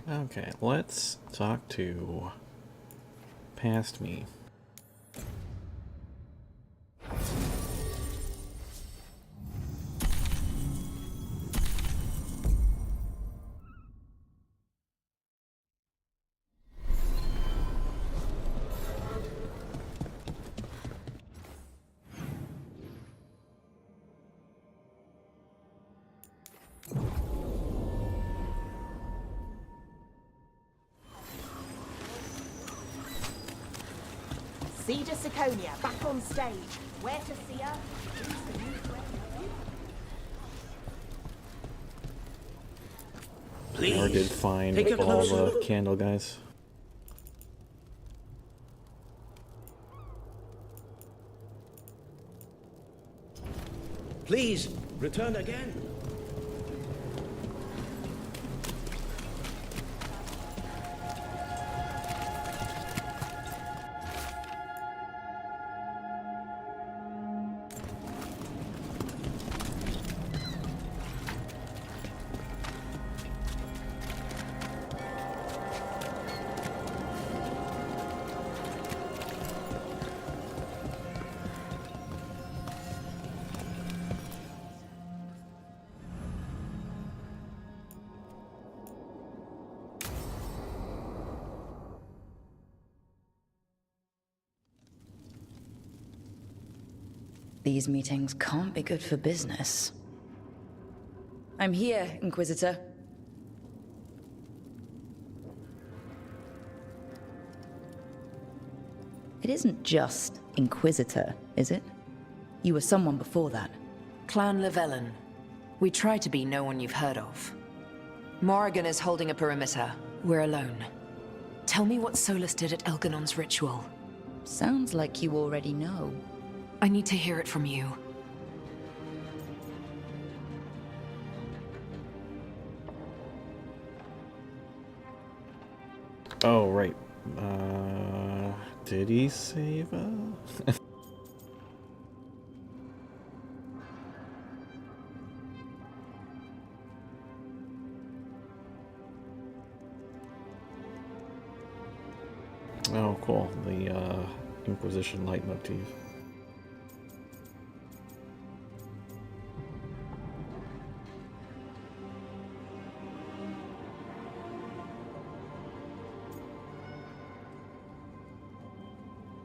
Okay, let's talk to past me. Cedar Siconia, back on stage. Where to see her? I never did find all the candle guys. Please, return again. These meetings can't be good for business. I'm here, Inquisitor. It isn't just Inquisitor, is it? You were someone before that. Clan Llewellyn. We try to be no one you've heard of. Morrigan is holding a perimeter. We're alone. Tell me what Solus did at Elganon's ritual. Sounds like you already know. I need to hear it from you. Oh, right. Did he save us? Oh, cool. The Inquisition leitmotif.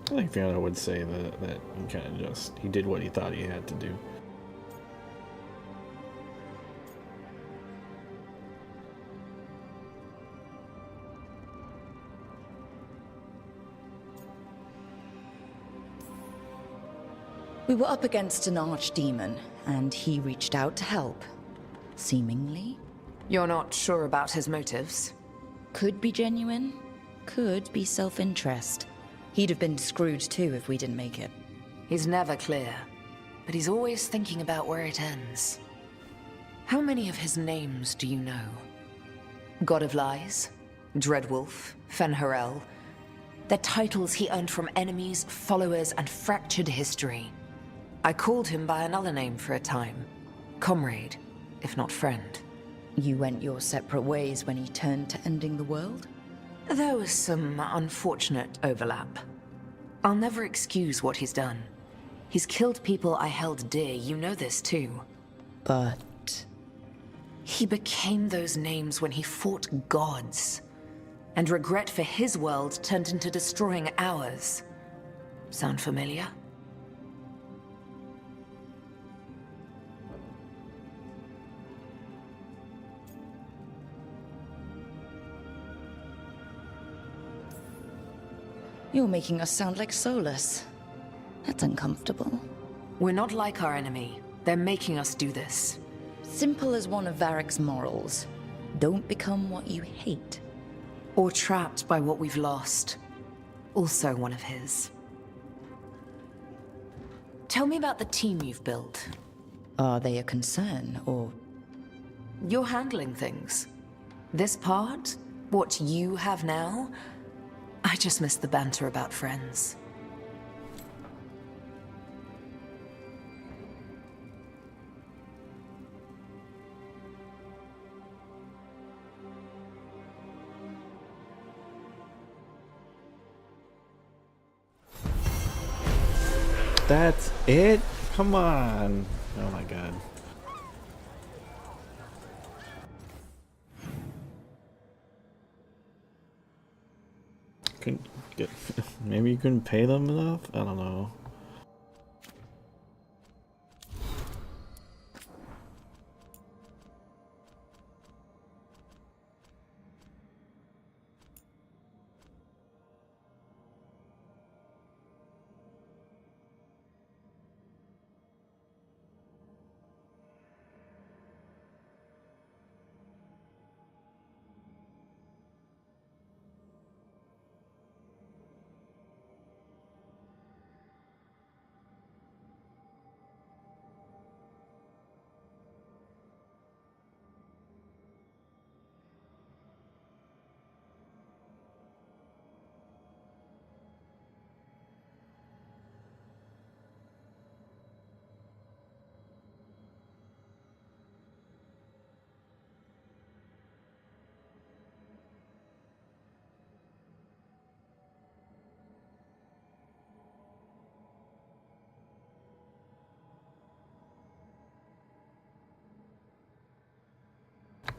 I think Fiona would say that he kind of he did what he thought he had to do. We were up against an archdemon, and he reached out to help. Seemingly. You're not sure about his motives? Could be genuine, could be self-interest. He'd have been screwed too if we didn't make it. He's never clear, but he's always thinking about where it ends. How many of his names do you know? God of Lies, Dreadwolf, Fen'Harel. They're titles he earned from enemies, followers, and fractured history. I called him by another name for a time. Comrade, if not friend. You went your separate ways when he turned to ending the world? There was some unfortunate overlap. I'll never excuse what he's done. He's killed people I held dear, you know this too. But... he became those names when he fought gods. And regret for his world turned into destroying ours. Sound familiar? You're making us sound like Solus. That's uncomfortable. We're not like our enemy. They're making us do this. Simple as one of Varric's morals. Don't become what you hate. Or trapped by what we've lost. Also one of his. Tell me about the team you've built. Are they a concern, or... You're handling things. This part, what you have now, I just miss the banter about friends. That's it? Come on. Oh my god. Couldn't get. Maybe you couldn't pay them enough? I don't know.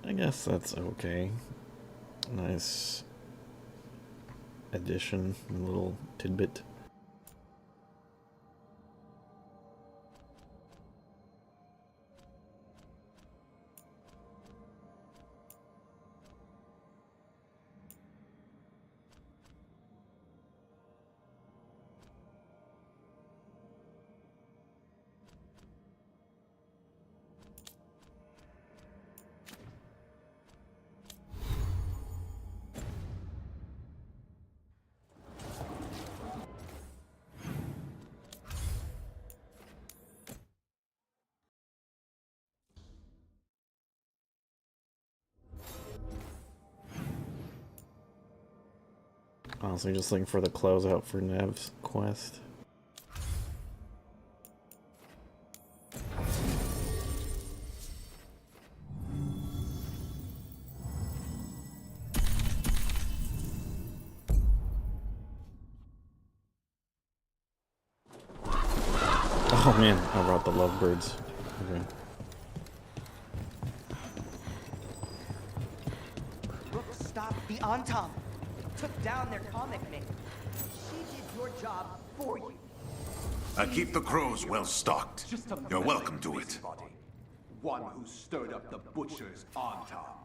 I guess that's okay. Nice addition, a little tidbit. Honestly, just looking for the closeout for Nev's quest. Oh man, I brought the lovebirds. Okay. Stop the Antam. Took down their comic maker. She did your job for you. I keep the crows well stocked. You're welcome to it. One who stirred up the butcher's Antam.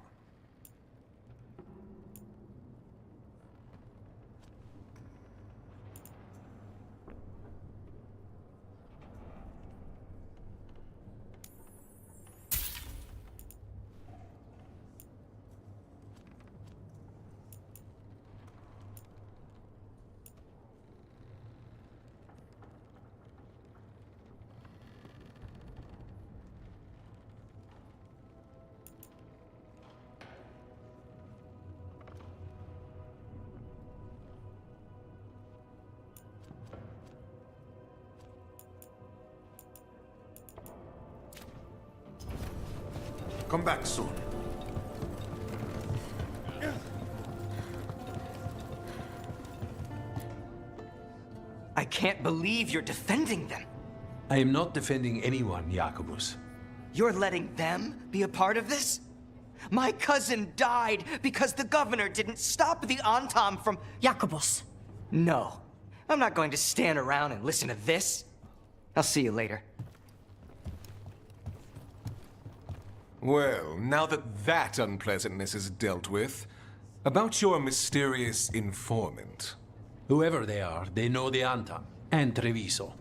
Come back soon. I can't believe you're defending them. I am not defending anyone, Jacobus. You're letting them be a part of this? My cousin died because the governor didn't stop the Antam from... Jacobus. No. I'm not going to stand around and listen to this. I'll see you later. Well, now that unpleasantness is dealt with, about your mysterious informant. Whoever they are, they know the Antam and Treviso.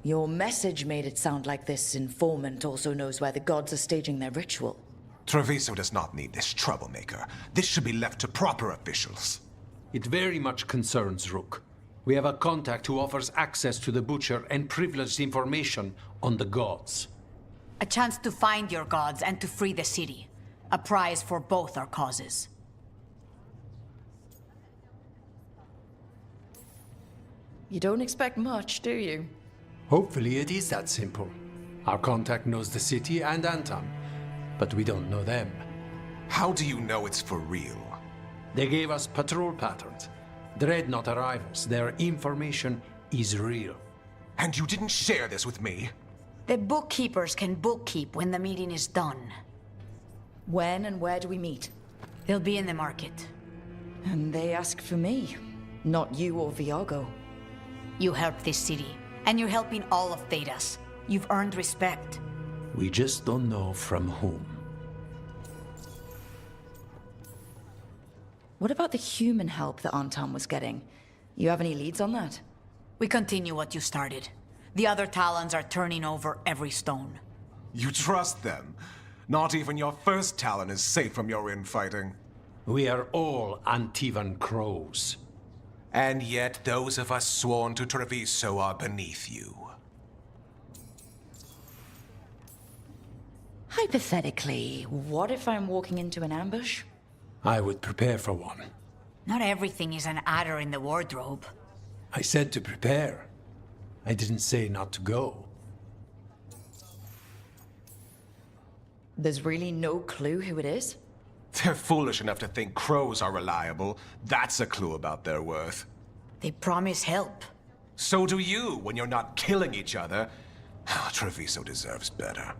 Your message made it sound like this informant also knows where the gods are staging their ritual. Treviso does not need this troublemaker. This should be left to proper officials. It very much concerns Rook. We have a contact who offers access to the Butcher and privileged information on the gods. A chance to find your gods and to free the city. A prize for both our causes. You don't expect much, do you? Hopefully it is that simple. Our contact knows the city and Antam, but we don't know them. How do you know it's for real? They gave us patrol patterns. Dreadnought arrivals. Their information is real. And you didn't share this with me? The bookkeepers can bookkeep when the meeting is done. When and where do we meet? They'll be in the market. And they ask for me, not you or Viago. You helped this city, and you're helping all of Thedas. You've earned respect. We just don't know from whom. What about the human help that Anton was getting? You have any leads on that? We continue what you started. The other Talons are turning over every stone. You trust them? Not even your first Talon is safe from your infighting. We are all Antivan crows. And yet those of us sworn to Treviso are beneath you. Hypothetically, what if I'm walking into an ambush? I would prepare for one. Not everything is an adder in the wardrobe. I said to prepare. I didn't say not to go. There's really no clue who it is? They're foolish enough to think crows are reliable. That's a clue about their worth. They promise help. So do you when you're not killing each other. Treviso deserves better.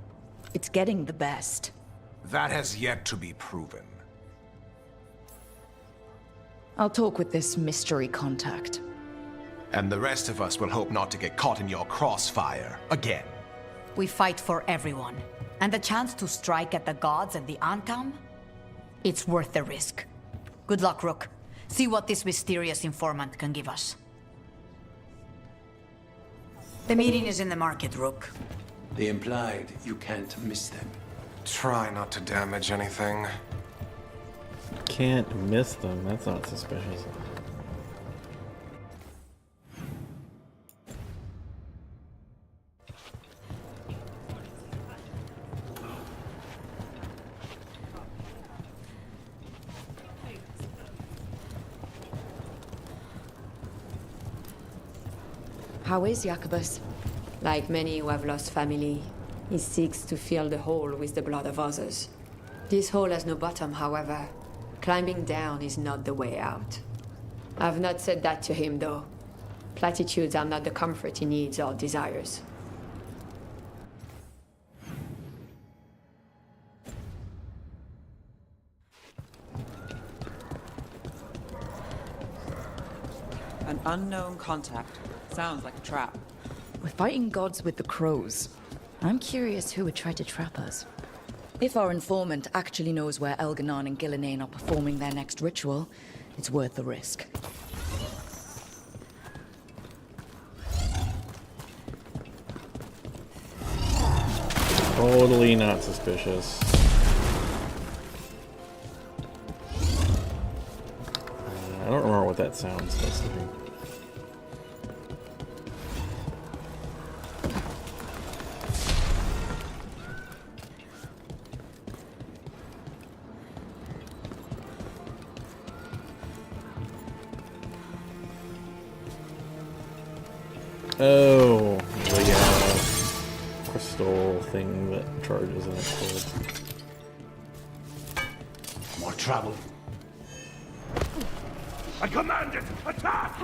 It's getting the best. That has yet to be proven. I'll talk with this mystery contact. And the rest of us will hope not to get caught in your crossfire again. We fight for everyone. And the chance to strike at the gods and the Antam? It's worth the risk. Good luck, Rook. See what this mysterious informant can give us. The meeting is in the market, Rook. They implied you can't miss them. Try not to damage anything. Can't miss them. That's not suspicious. How is Jacobus? Like many who have lost family, he seeks to fill the hole with the blood of others. This hole has no bottom, however. Climbing down is not the way out. I've not said that to him, though. Platitudes are not the comfort he needs or desires. An unknown contact. Sounds like a trap. We're fighting gods with the crows. I'm curious who would try to trap us. If our informant actually knows where Elganon and Gillinane are performing their next ritual, it's worth the risk. Totally not suspicious. I don't remember what that sound's supposed to be. Oh, the crystal thing that charges and explodes. More trouble. I command it! Attack!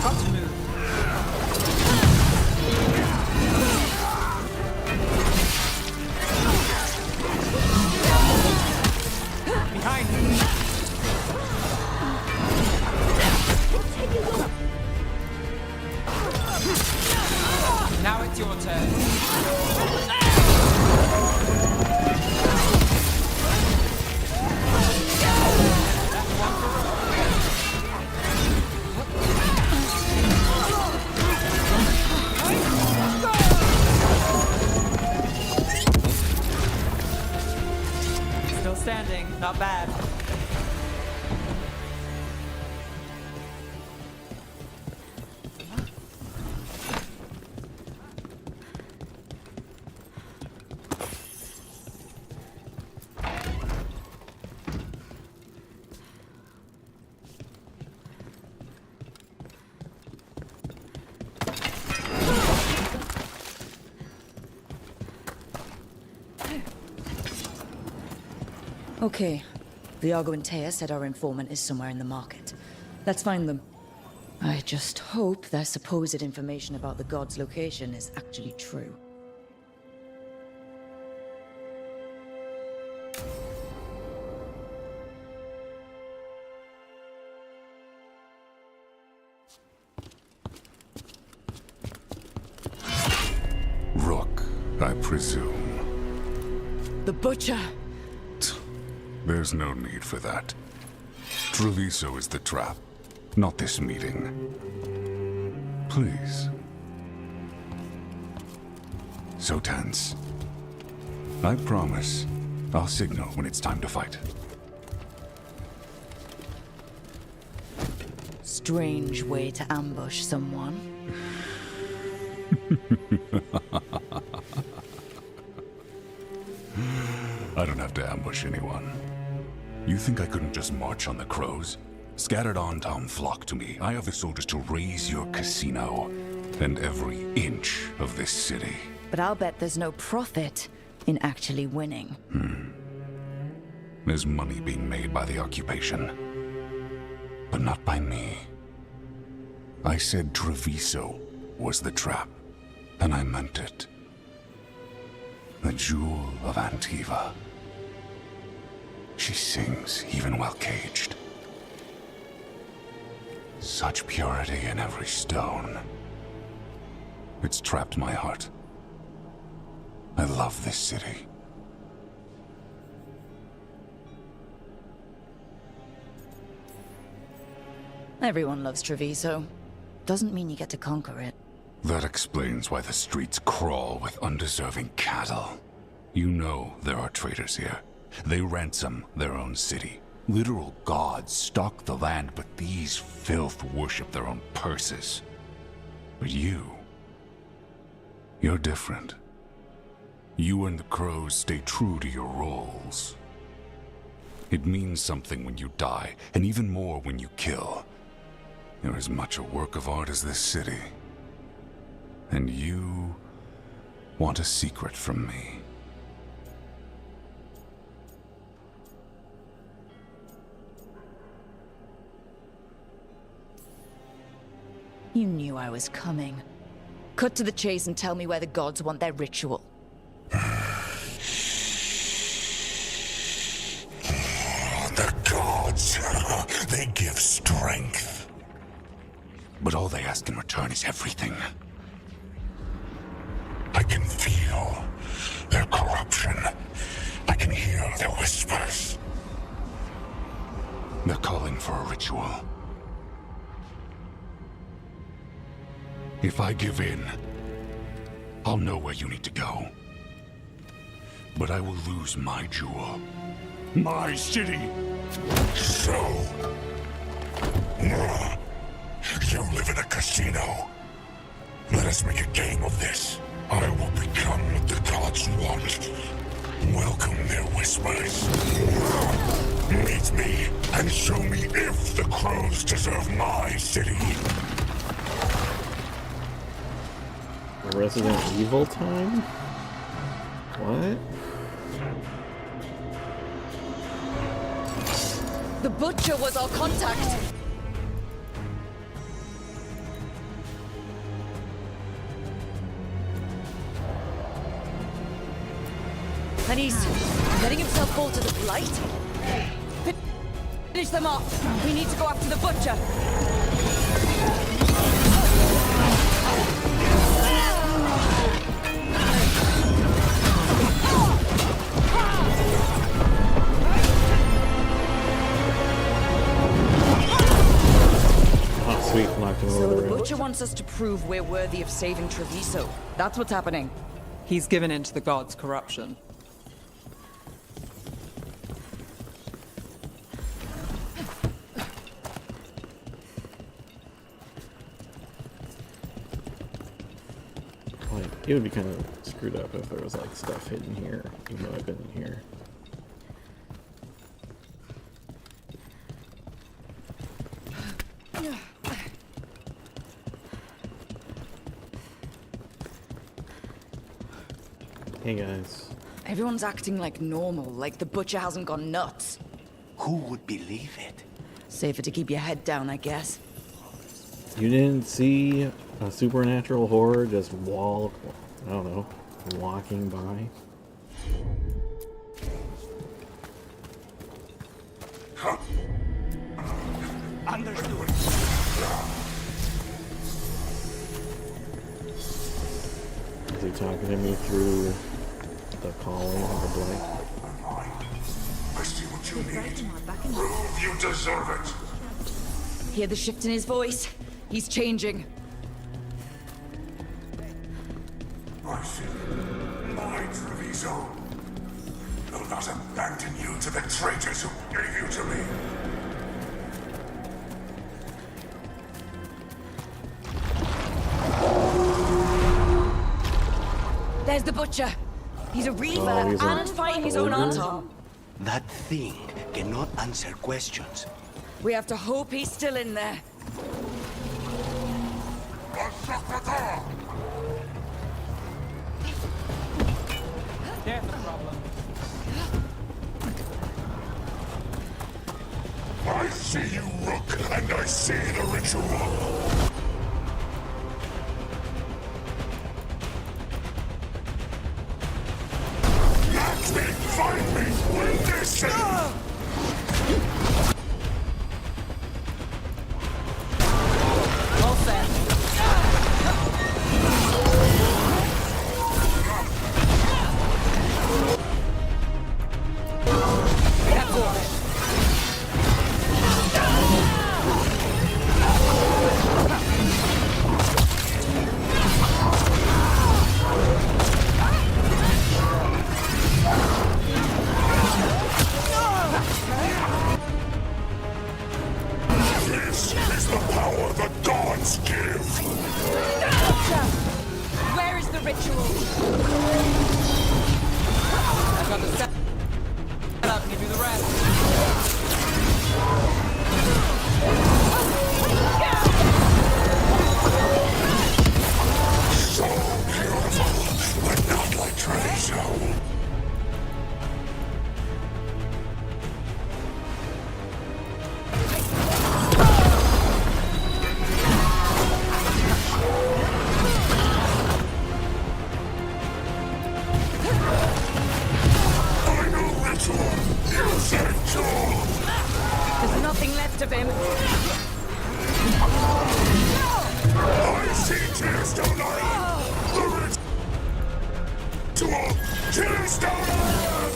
Got to move. Behind me. Now it's your turn. Still standing, not bad. Okay, Viago and Taya said our informant is somewhere in the market. Let's find them. I just hope their supposed information about the god's location is actually true. Rook, I presume. The Butcher! There's no need for that. Treviso is the trap, not this meeting. Please. So tense. I promise, I'll signal when it's time to fight. Strange way to ambush someone. I don't have to ambush anyone. You think I couldn't just march on the crows? Scattered on town flock to me. I have the soldiers to raise your casino and every inch of this city. But I'll bet there's no profit in actually winning. There's money being made by the occupation, but not by me. I said Treviso was the trap, and I meant it. The jewel of Antiva. She sings even while caged. Such purity in every stone. It's trapped my heart. I love this city. Everyone loves Treviso. Doesn't mean you get to conquer it. That explains why the streets crawl with undeserving cattle. You know there are traitors here. They ransom their own city. Literal gods stalk the land, but these filth worship their own purses. But you're different. You and the crows stay true to your roles. It means something when you die, and even more when you kill. You're as much a work of art as this city. And you want a secret from me. You knew I was coming. Cut to the chase and tell me where the gods want their ritual. The gods, they give strength. But all they ask in return is everything. I can feel their corruption. I can hear their whispers. They're calling for a ritual. If I give in, I'll know where you need to go. But I will lose my jewel. My city! So... you live in a casino. Let us make a game of this. I will become what the gods want. Welcome their whispers. Meet me and show me if the crows deserve my city. Resident Evil time? What? The Butcher was our contact! And he's letting himself fall to the Blight? Finish them off! We need to go after the Butcher! Oh, sweet, knocked him So over the the rim. Butcher wants us to prove we're worthy of saving Treviso. That's what's happening. He's given in to the gods' corruption. Like, it would be kind of screwed up if there was like stuff hidden here, even though I've been in here. Hey guys. Everyone's acting like normal, like the Butcher hasn't gone nuts. Who would believe it? Safer to keep your head down, I guess. You didn't see a supernatural horror just I don't know, walking by? Understood. Is he talking to me through the calling of the blade? I see what you need. Prove you deserve it. Hear the shift in his voice? He's changing. I see. My Treviso will not abandon you to the traitors who gave you to me. There's the butcher. He's a reaver he's a and fighting his own ogre? Antom. That thing cannot answer questions. We have to hope he's still in there. There's the problem. I see you, Rook, and I see the ritual. Let me find me witnessing! All set. This is the power the gods give! Where is the ritual? I've got the set up and you do the rest. So beautiful, but not like Treviso. Final ritual, essential! There's nothing left of him. I see Tearstone Island! The ritual! Tearstone Island!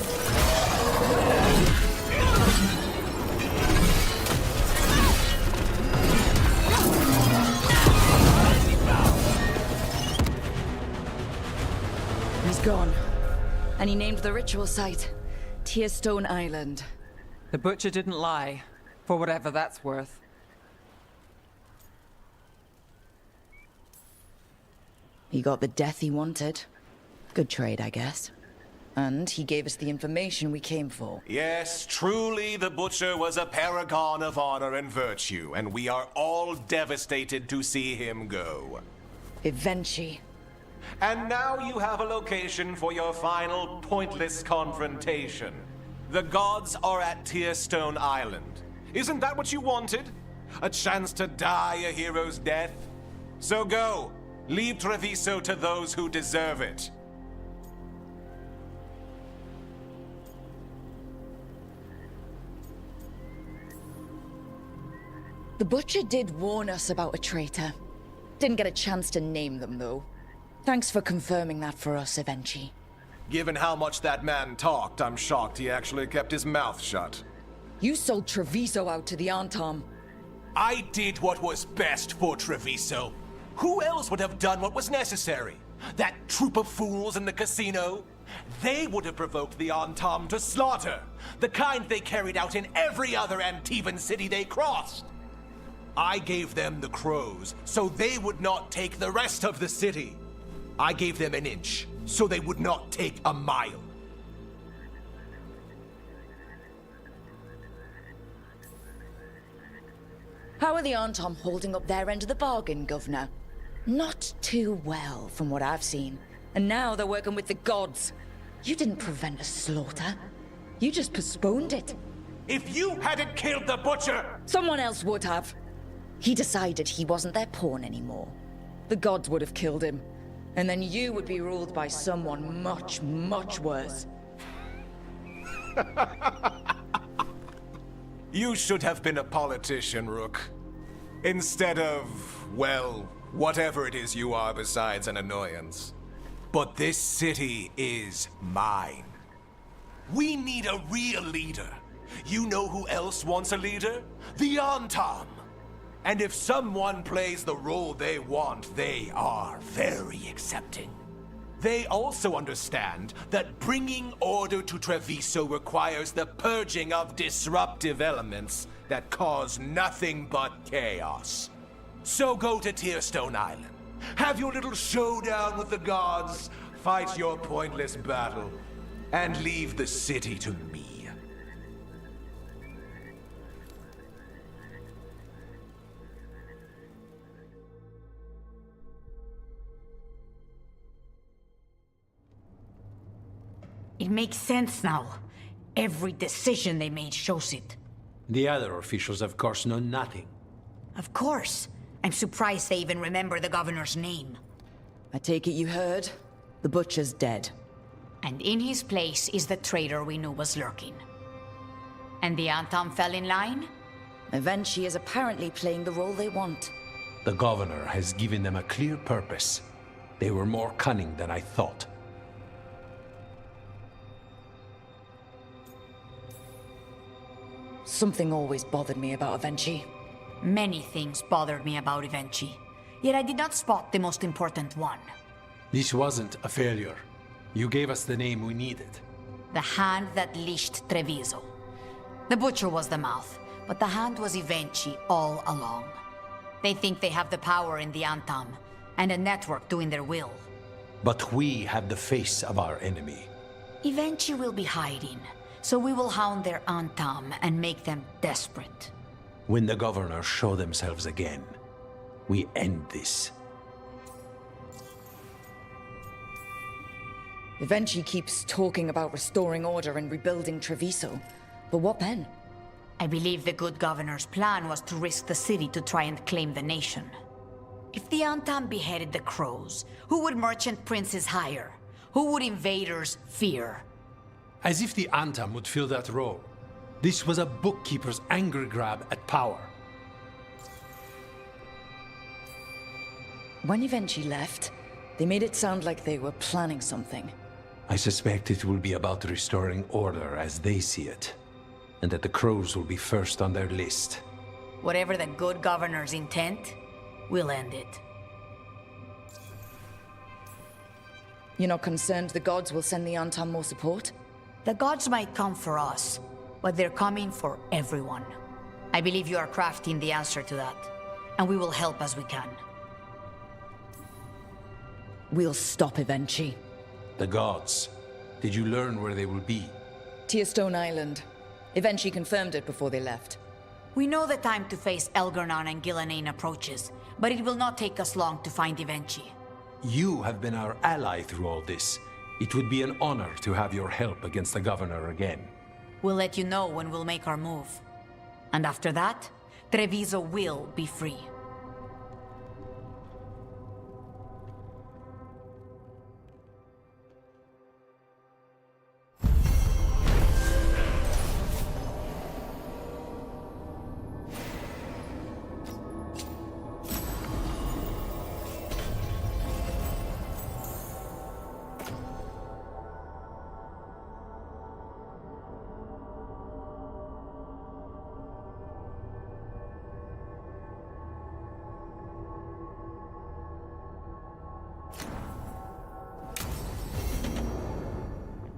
He's gone. And he named the ritual site Tearstone Island. The butcher didn't lie, for whatever that's worth. He got the death he wanted. Good trade, I guess. And he gave us the information we came for. Yes, truly the Butcher was a paragon of honor and virtue, and we are all devastated to see him go. Eventually. And now you have a location for your final pointless confrontation. The gods are at Tearstone Island. Isn't that what you wanted? A chance to die a hero's death? So go. Leave Treviso to those who deserve it. The Butcher did warn us about a traitor. Didn't get a chance to name them, though. Thanks for confirming that for us, Evenchi. Given how much that man talked, I'm shocked he actually kept his mouth shut. You sold Treviso out to the Antom. I did what was best for Treviso. Who else would have done what was necessary? That troop of fools in the casino? They would have provoked the Antom to slaughter, the kind they carried out in every other Antivan city they crossed. I gave them the crows, so they would not take the rest of the city. I gave them an inch, so they would not take a mile. How are the Antom holding up their end of the bargain, Governor? Not too well, from what I've seen. And now they're working with the gods. You didn't prevent a slaughter. You just postponed it. If you hadn't killed the butcher... Someone else would have. He decided he wasn't their pawn anymore. The gods would have killed him. And then you would be ruled by someone much, much worse. You should have been a politician, Rook. Instead of, well, whatever it is you are besides an annoyance. But this city is mine. We need a real leader. You know who else wants a leader? The Antam. And if someone plays the role they want, they are very accepting. They also understand that bringing order to Treviso requires the purging of disruptive elements that cause nothing but chaos. So go to Tearstone Island, have your little showdown with the gods, fight your pointless battle, and leave the city to me. It makes sense now. Every decision they made shows it. The other officials, of course, know nothing. Of course. I'm surprised they even remember the governor's name. I take it you heard? The butcher's dead. And in his place is the traitor we knew was lurking. And the Antam fell in line? Eventually is apparently playing the role they want. The governor has given them a clear purpose. They were more cunning than I thought. Something always bothered me about Avenchi. Many things bothered me about Evenchi, yet I did not spot the most important one. This wasn't a failure. You gave us the name we needed. The hand that leashed Treviso. The butcher was the mouth, but the hand was Evenchi all along. They think they have the power in the Antam, and a network doing their will. But we have the face of our enemy. Evenchi will be hiding, so we will hound their Antam and make them desperate. When the governors show themselves again, we end this. Evenchi keeps talking about restoring order and rebuilding Treviso. But what then? I believe the good governor's plan was to risk the city to try and claim the nation. If the Antam beheaded the crows, who would merchant princes hire? Who would invaders fear? As if the Antam would fill that role. This was a bookkeeper's angry grab at power. When Evenchi left, they made it sound like they were planning something. I suspect it will be about restoring order as they see it. And that the crows will be first on their list. Whatever the good governor's intent, we'll end it. You're not concerned the gods will send the Antam more support? The gods might come for us, but they're coming for everyone. I believe you are crafting the answer to that, and we will help as we can. We'll stop Evenchi. The gods. Did you learn where they will be? Tearstone Island. Evenchi confirmed it before they left. We know the time to face Elgar'nan and Gillenane approaches, but it will not take us long to find Evenchi. You have been our ally through all this. It would be an honor to have your help against the governor again. We'll let you know when we'll make our move. And after that, Treviso will be free.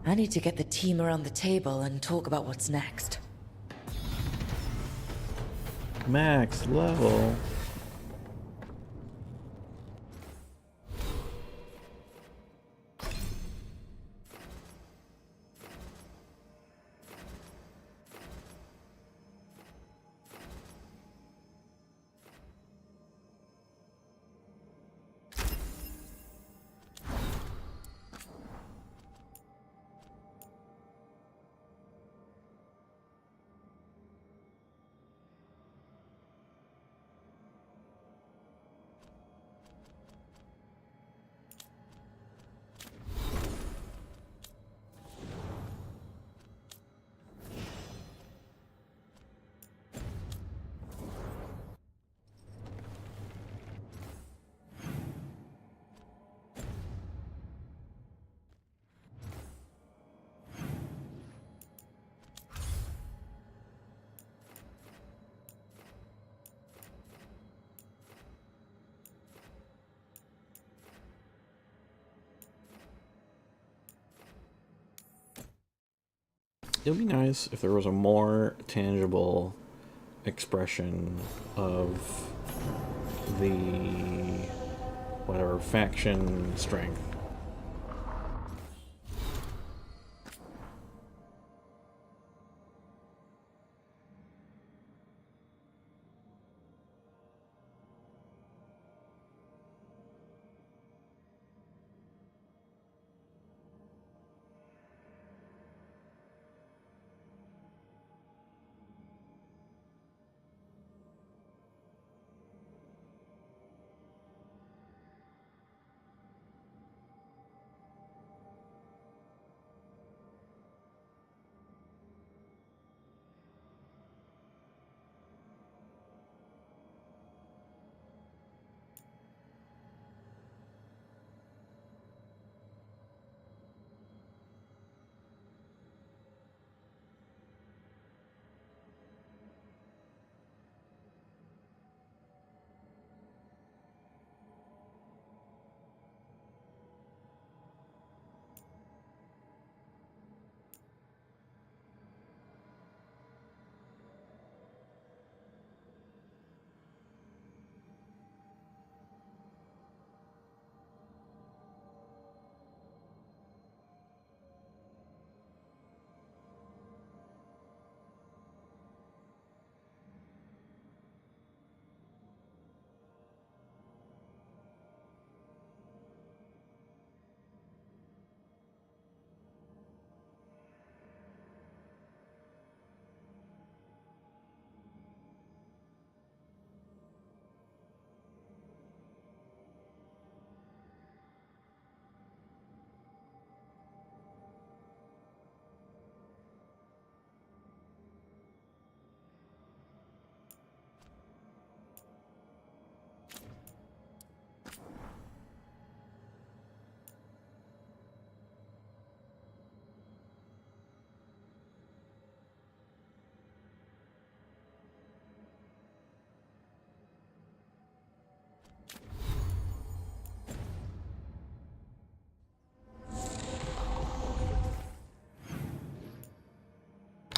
I need to get the team around the table and talk about what's next. Max level. It would be nice if there was a more tangible expression of the whatever faction strength.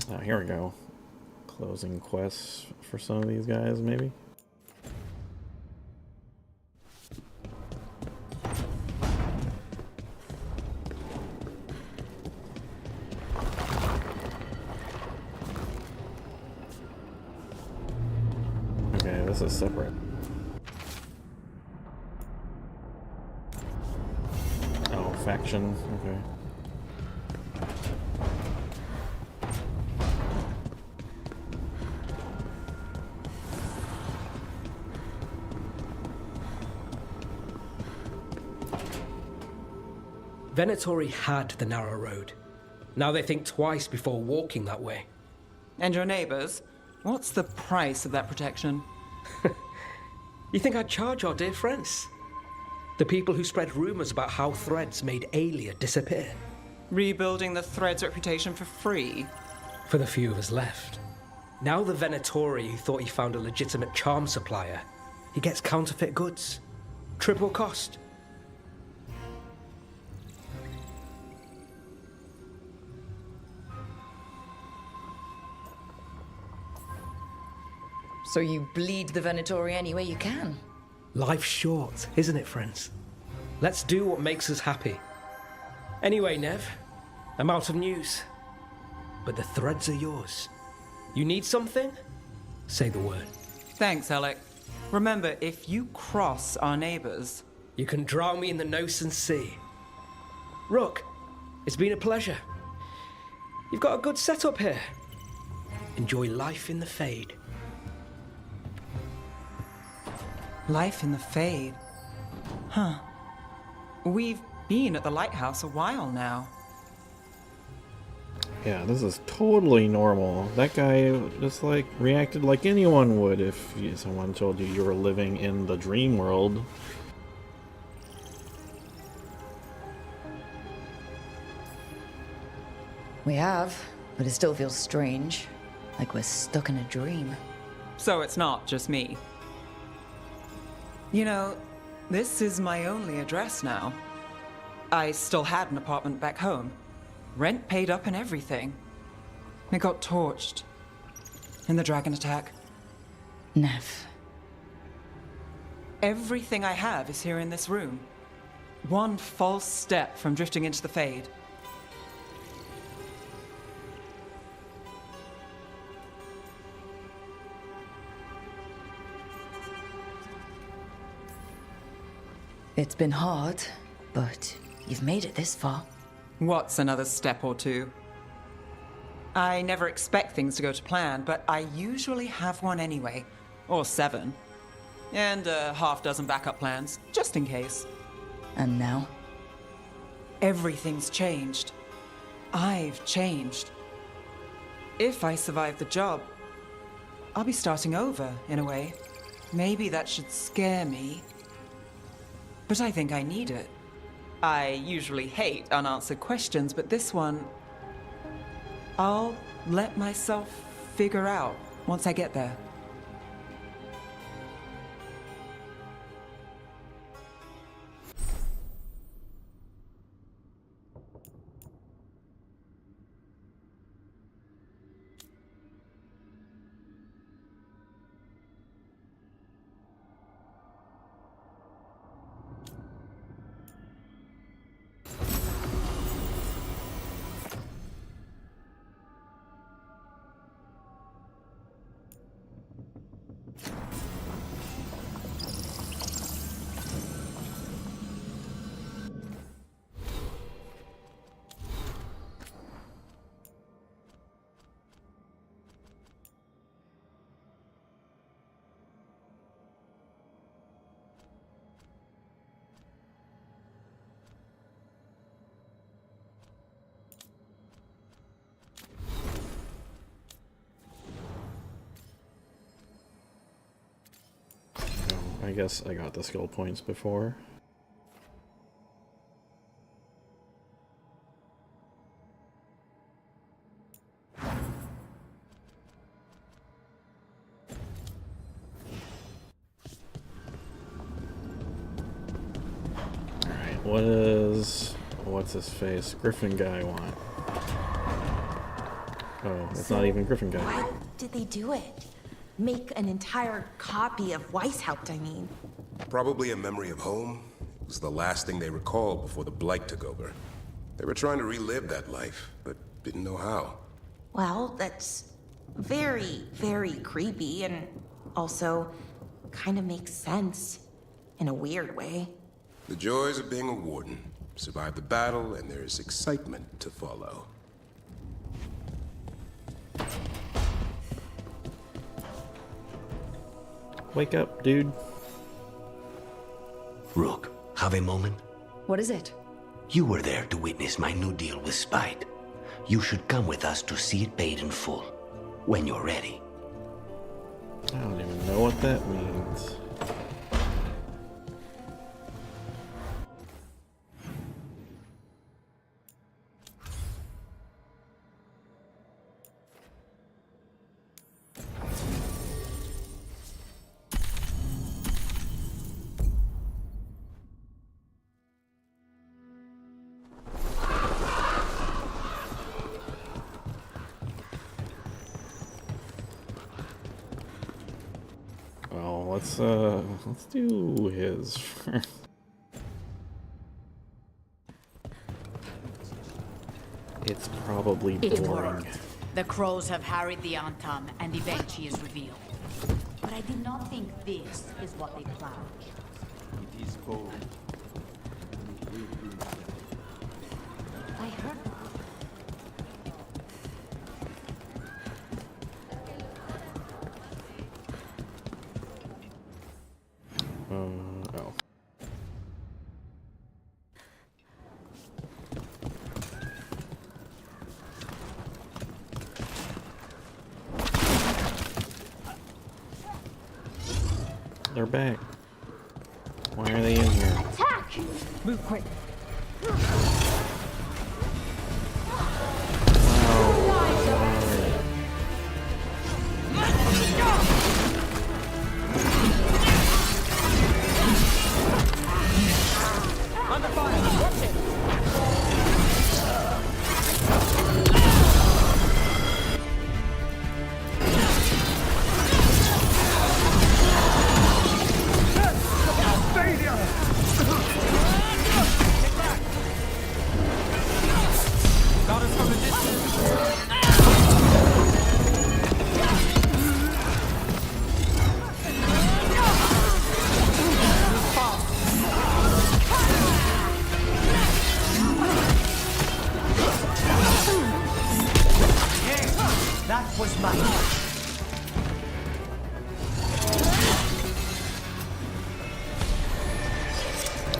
Oh, here we go. Closing quests for some of these guys, maybe? Okay, this is separate. Oh, faction, okay. Venatori had the narrow road. Now they think twice before walking that way. And your neighbors? What's the price of that protection? You think I'd charge our dear friends? The people who spread rumors about how Threads made Aelia disappear. Rebuilding the Threads' reputation for free? For the few of us left. Now the Venatori who thought he found a legitimate charm supplier, he gets counterfeit goods. Triple cost. So you bleed the Venatori any way you can. Life's short, isn't it, friends? Let's do what makes us happy. Anyway, Nev, I'm out of news. But the threads are yours. You need something? Say the word. Thanks, Alec. Remember, if you cross our neighbors... You can drown me in the Nosen Sea. Rook, it's been a pleasure. You've got a good setup here. Enjoy life in the Fade. Life in the Fade? Huh. We've been at the lighthouse a while now. Yeah, this is totally normal. That guy just like reacted like anyone would if someone told you you were living in the dream world. We have, but it still feels strange. Like we're stuck in a dream. So it's not just me. You know, this is my only address now. I still had an apartment back home. Rent paid up and everything. It got torched. In the dragon attack. Nev. Everything I have is here in this room. One false step from drifting into the Fade. It's been hard, but you've made it this far. What's another step or two? I never expect things to go to plan, but I usually have one anyway. Or 7. And a half-dozen backup plans, just in case. And now? Everything's changed. I've changed. If I survive the job, I'll be starting over, in a way. Maybe that should scare me. But I think I need it. I usually hate unanswered questions, but this one, I'll let myself figure out once I get there. I guess I got the skill points before. Alright, what's his face? Griffin guy want? Oh, it's not even Griffin guy. Why did they do it? Make an entire copy of Weishaupt, I mean. Probably a memory of home. It was the last thing they recalled before the Blight took over. They were trying to relive that life, but didn't know how. Well, that's very, very creepy, and also kind of makes sense in a weird way. The joys of being a warden. Survive the battle, and there's excitement to follow. Wake up, dude. Rook, have a moment? What is it? You were there to witness my new deal with Spite. You should come with us to see it paid in full, when you're ready. I don't even know what that means. Well, let's do his first. It's probably It boring. worked. The crows have harried the Antam, and Evenchi is revealed. But I did not think this is what they planned. It is cold. I heard. Oh. They're back. Why are they in here? Attack! Move quick. Under fire! Watch it! That was my...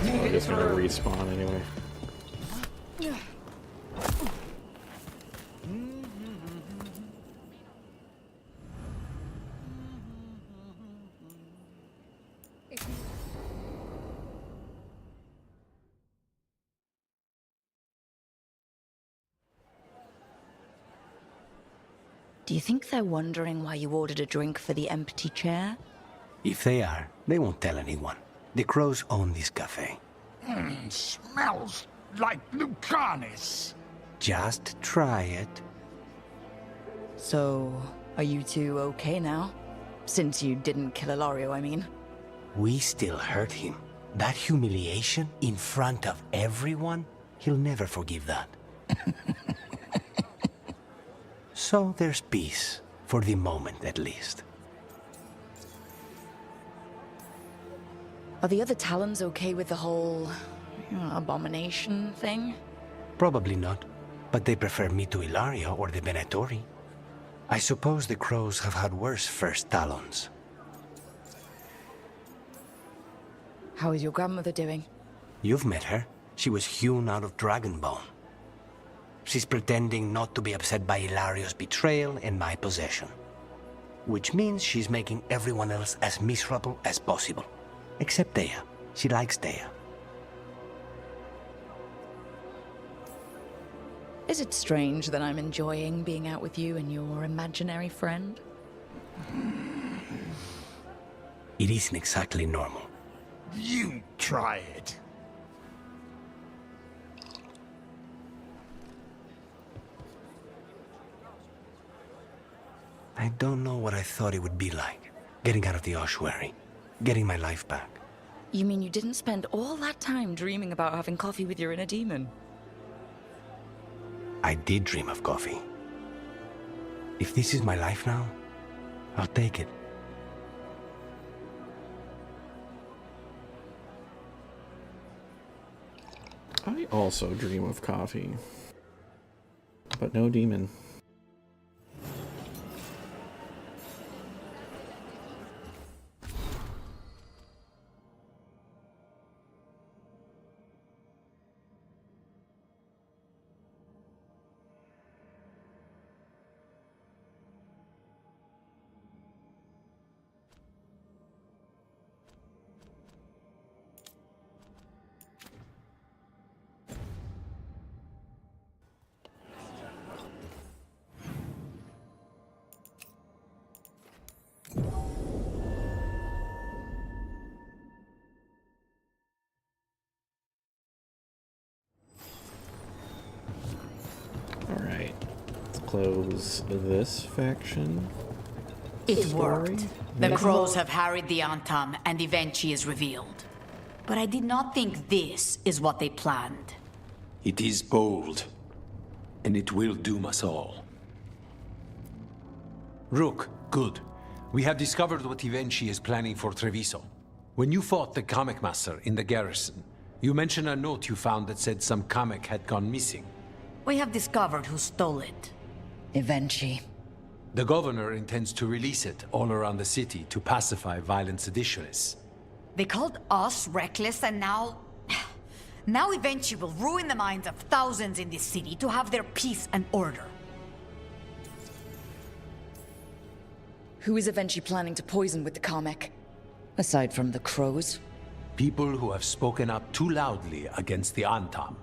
I'm just gonna respawn anyway. Do you think they're wondering why you ordered a drink for the empty chair? If they are, they won't tell anyone. The crows own this cafe. Smells like Lucanis. Just try it. So, are you two okay now? Since you didn't kill Ilario, I mean. We still hurt him. That humiliation in front of everyone, he'll never forgive that. So there's peace, for the moment at least. Are the other Talons okay with the whole abomination thing? Probably not, but they prefer me to Ilaria or the Venatori. I suppose the crows have had worse first Talons. How is your grandmother doing? You've met her. She was hewn out of dragon bone. She's pretending not to be upset by Ilario's betrayal and my possession. Which means she's making everyone else as miserable as possible. Except Dea. She likes Dea. Is it strange that I'm enjoying being out with you and your imaginary friend? It isn't exactly normal. You try it. I don't know what I thought it would be like. Getting out of the ossuary. Getting my life back. You mean you didn't spend all that time dreaming about having coffee with your inner demon? I did dream of coffee. If this is my life now, I'll take it. I also dream of coffee. But no demon. Alright, let's close this faction. It story. worked. The crows have harried the Antam, and Evenchi is revealed. But I did not think this is what they planned. It is bold, and it will doom us all. Rook, good. We have discovered what Evenchi is planning for Treviso. When you fought the Kamek Master in the garrison, you mentioned a note you found that said some Kamek had gone missing. We have discovered who stole it. Evenchi. The governor intends to release it all around the city to pacify violent seditionists. They called us reckless, and now... Now Evenchi will ruin the minds of thousands in this city to have their peace and order. Who is Evenchi planning to poison with the Kamek? Aside from the crows? People who have spoken up too loudly against the Antam.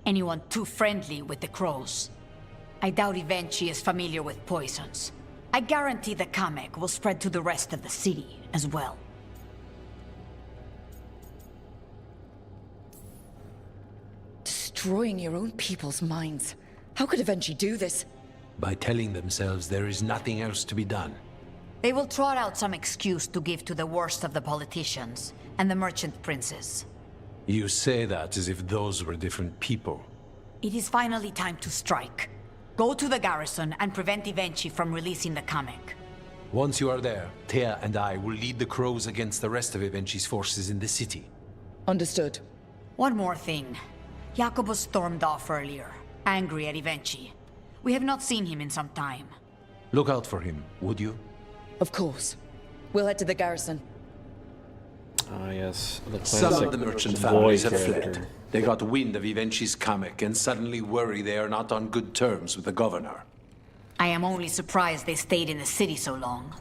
Anyone too friendly with the crows. I doubt Evenchi is familiar with poisons. I guarantee the Kamek will spread to the rest of the city as well. Destroying your own people's minds. How could Evenchi do this? By telling themselves there is nothing else to be done. They will trot out some excuse to give to the worst of the politicians and the merchant princes. You say that as if those were different people. It is finally time to strike. Go to the garrison and prevent Evenchi from releasing the Kamek. Once you are there, Thea and I will lead the crows against the rest of Evenchi's forces in the city. Understood. One more thing. Jacobus stormed off earlier, angry at Evenchi. We have not seen him in some time. Look out for him, would you? Of course. We'll head to the garrison. Ah, yes. The Some classic of the merchant boy families have character. fled. They got wind of Ivenchi's comic and suddenly worry they are not on good terms with the governor. I am only surprised they stayed in the city so long.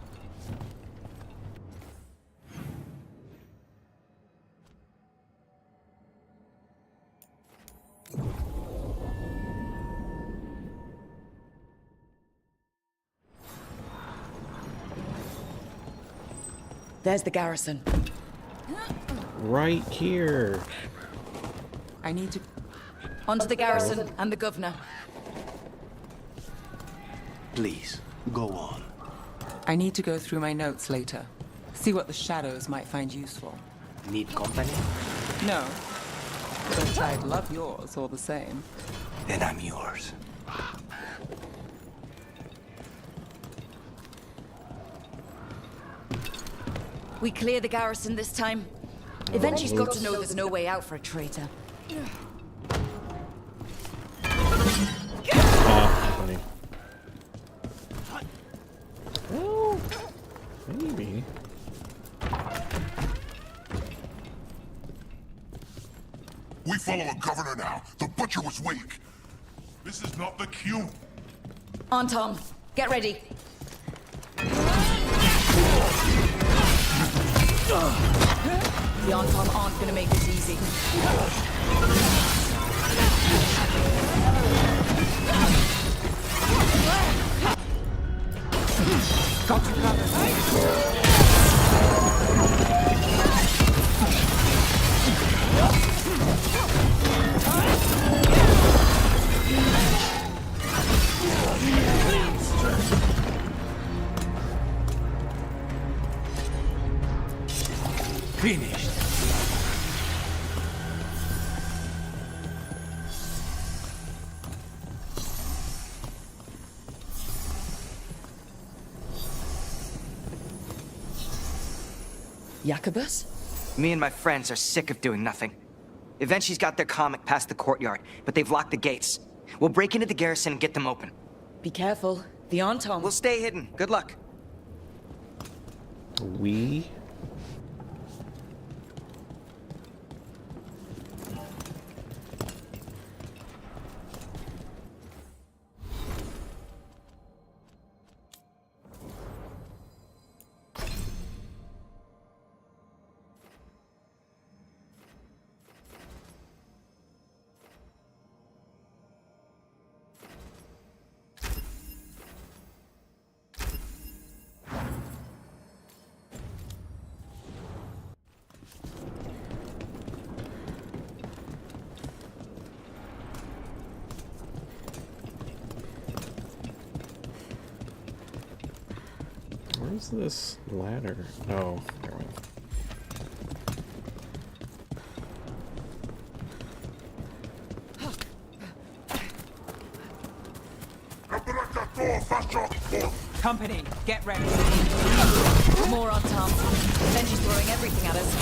There's the garrison. Right here. I need to... Onto the garrison and the governor. Please, go on. I need to go through my notes later. See what the shadows might find useful. Need company? No. But I'd love yours all the same. Then I'm yours. We clear the garrison this time. Eventually's got to know there's no way out for a traitor. Funny. Well, maybe. We follow a governor now. The butcher was weak. This is not the cue. On, Tom. Get ready. The Anton aren't gonna make this easy. Got you covered. Finished. Jacobus? Me and my friends are sick of doing nothing. Eventually's got their comic past the courtyard, but they've locked the gates. We'll break into the garrison and get them open. Be careful. The Anton... We'll stay hidden. Good luck. We? Where's this ladder? Oh, there we go. Company, get ready. More on Tom. Then she's throwing everything at us.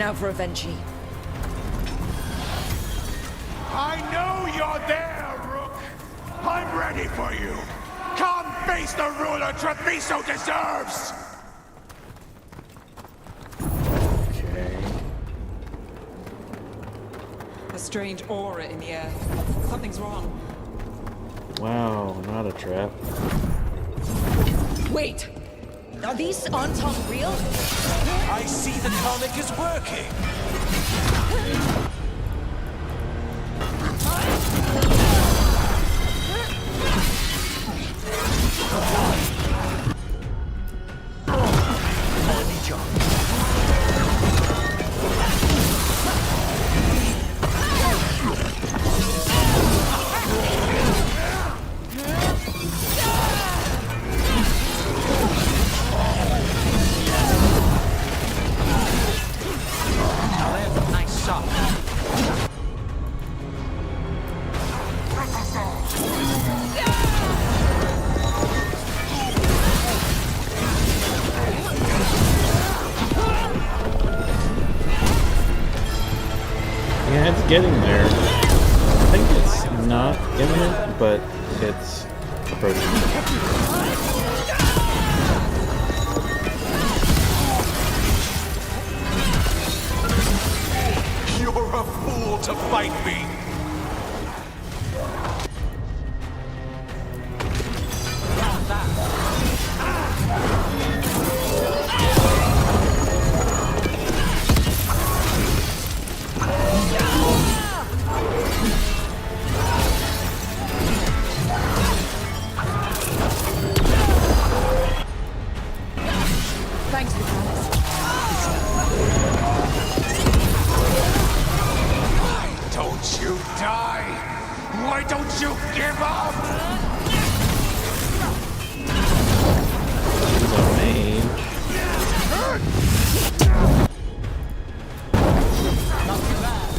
Now for Avenchi. I know you're there, Rook! I'm ready for you! Come face the ruler Treviso deserves! Okay. A strange aura in the air. Something's wrong. Wow, not a trap. Wait! Are these Anton real? I see the comic is working! Nice shot. Yeah, it's getting there. I think it's not imminent, but it's approaching. You're a fool to fight me! Thanks, Vitalis. Why don't you die? Why don't you give up? He's a main. Not too bad.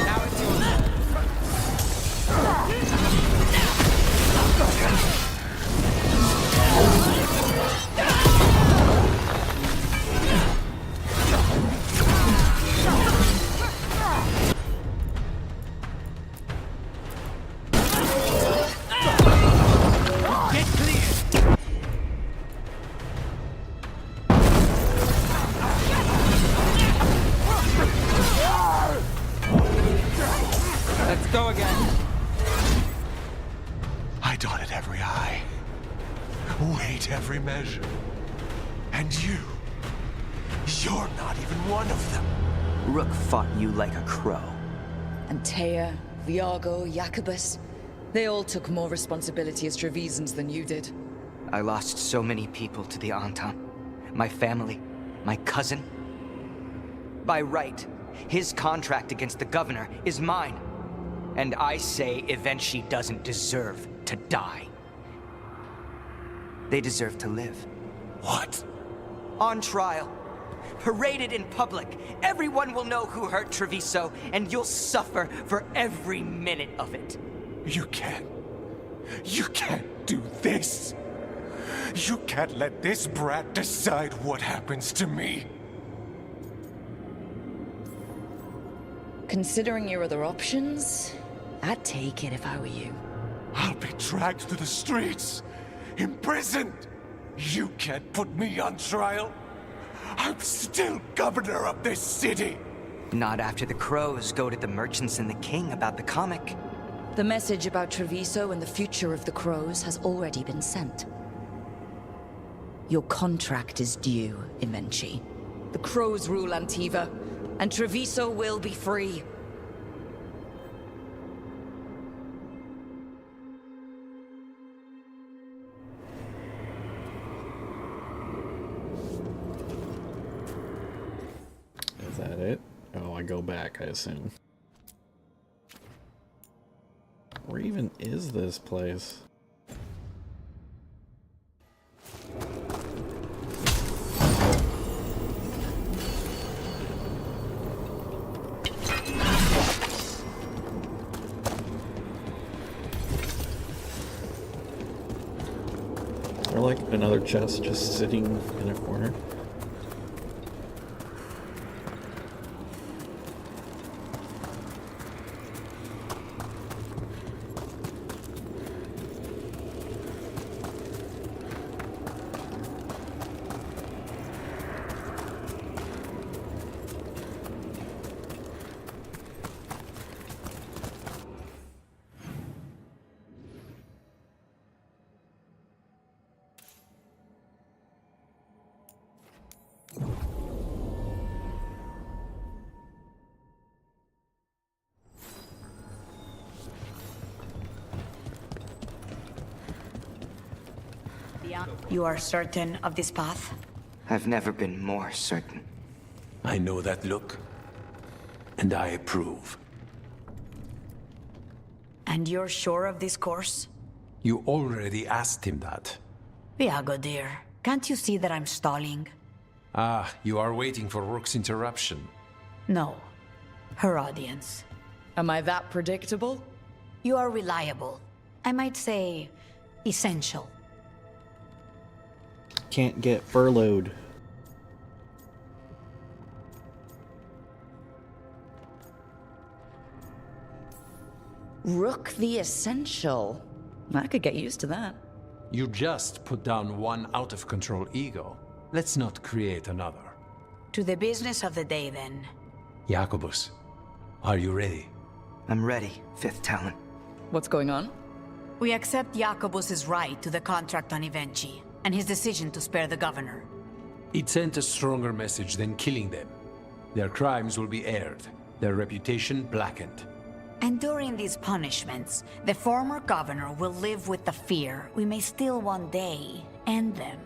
Now it's your turn. Get clear! Let's go again. I dotted every I, weighed every measure. And you're not even one of them. Rook fought you like a crow. Antea, Viago, Jacobus. They all took more responsibility as Trevisans than you did. I lost so many people to the Antam. My family, my cousin. By right, his contract against the governor is mine. And I say Evenchi doesn't deserve to die. They deserve to live. What? On trial. Paraded in public. Everyone will know who hurt Treviso, and you'll suffer for every minute of it. You can't do this. You can't let this brat decide what happens to me. Considering your other options, I'd take it if I were you. I'll be dragged through the streets, imprisoned. You can't put me on trial. I'm still governor of this city. Not after the crows goaded the merchants and the king about the comic. The message about Treviso and the future of the crows has already been sent. Your contract is due, Evenchi. The crows rule Antiva, and Treviso will be free. Is that it? Oh, I go back, I assume. Where even is this place? They're like another chest just sitting in a corner. You are certain of this path? I've never been more certain. I know that look, and I approve. And you're sure of this course? You already asked him that. Iago, dear, can't you see that I'm stalling? Ah, you are waiting for Rook's interruption. No. Her audience. Am I that predictable? You are reliable. I might say, essential. Can't get furloughed. Rook the Essential. I could get used to that. You just put down one out-of-control ego. Let's not create another. To the business of the day, then. Jacobus, are you ready? I'm ready, Fifth Talon. What's going on? We accept Jacobus's right to the contract on Evenchi, and his decision to spare the governor. It sent a stronger message than killing them. Their crimes will be aired, their reputation blackened. And during these punishments, the former governor will live with the fear we may still one day end them.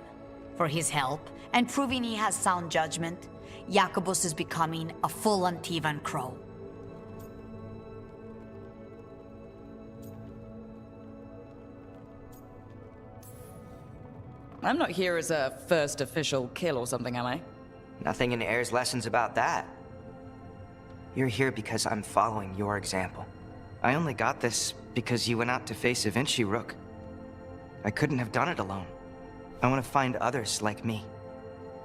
For his help, and proving he has sound judgment, Jacobus is becoming a full Antivan Crow. I'm not here as a first official kill or something, am I? Nothing in Air's lessons about that. You're here because I'm following your example. I only got this because you went out to face Evenchi, Rook. I couldn't have done it alone. I want to find others like me.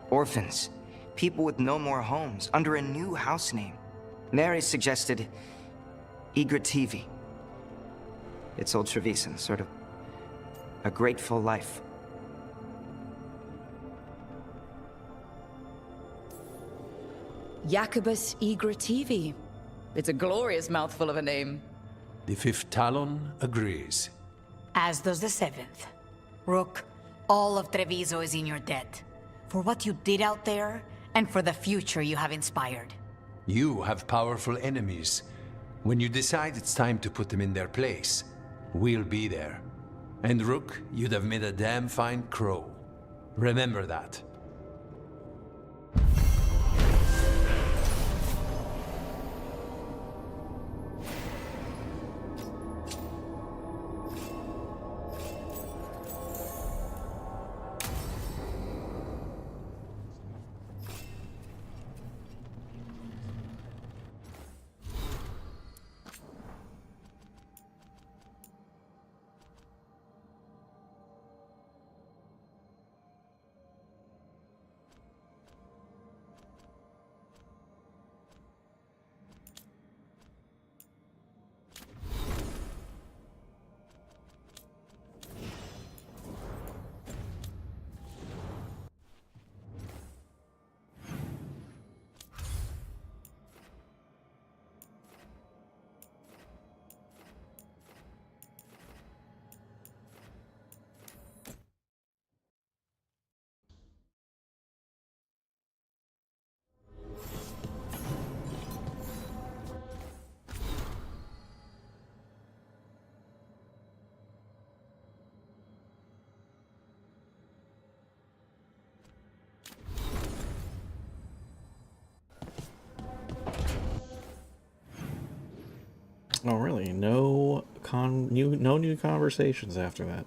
Orphans. People with no more homes, under a new house name. Neri suggested Igrativi. It's old Trevisan, sort of a grateful life. Jacobus Igrativi. It's a glorious mouthful of a name. The Fifth Talon agrees. As does the Seventh. Rook, all of Treviso is in your debt. For what you did out there, and for the future you have inspired. You have powerful enemies. When you decide it's time to put them in their place, we'll be there. And Rook, you'd have made a damn fine crow. Remember that. Oh, really? No new conversations after that.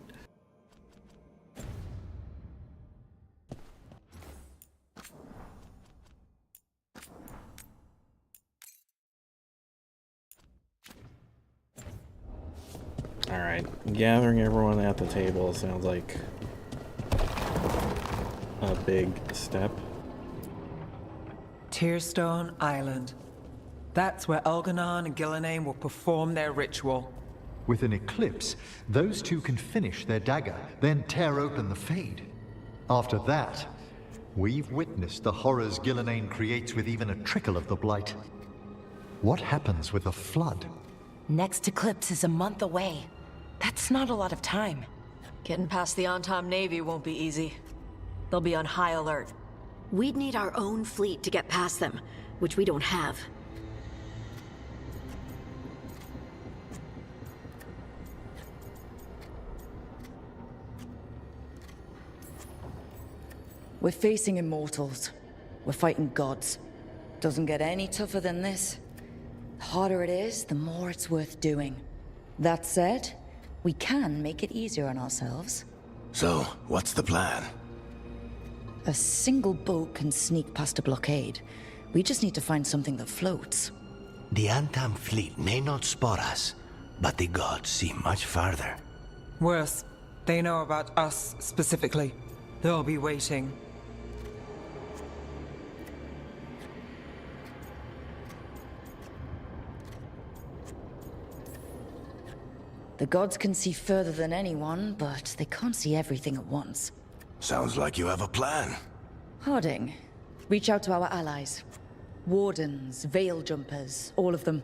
All right, gathering everyone at the table sounds like a big step. Tearstone Island. That's where Elganon and Gillenane will perform their ritual. With an eclipse, those two can finish their dagger, then tear open the Fade. After that, we've witnessed the horrors Gillenane creates with even a trickle of the Blight. What happens with a flood? Next eclipse is a month away. That's not a lot of time. Getting past the Antom Navy won't be easy. They'll be on high alert. We'd need our own fleet to get past them, which we don't have. We're facing immortals. We're fighting gods. Doesn't get any tougher than this. The harder it is, the more it's worth doing. That said, we can make it easier on ourselves. So, what's the plan? A single boat can sneak past a blockade. We just need to find something that floats. The Antam fleet may not spot us, but the gods see much farther. Worse, they know about us specifically. They'll be waiting. The gods can see further than anyone, but they can't see everything at once. Sounds like you have a plan. Harding, reach out to our allies. Wardens, Veil Jumpers, all of them.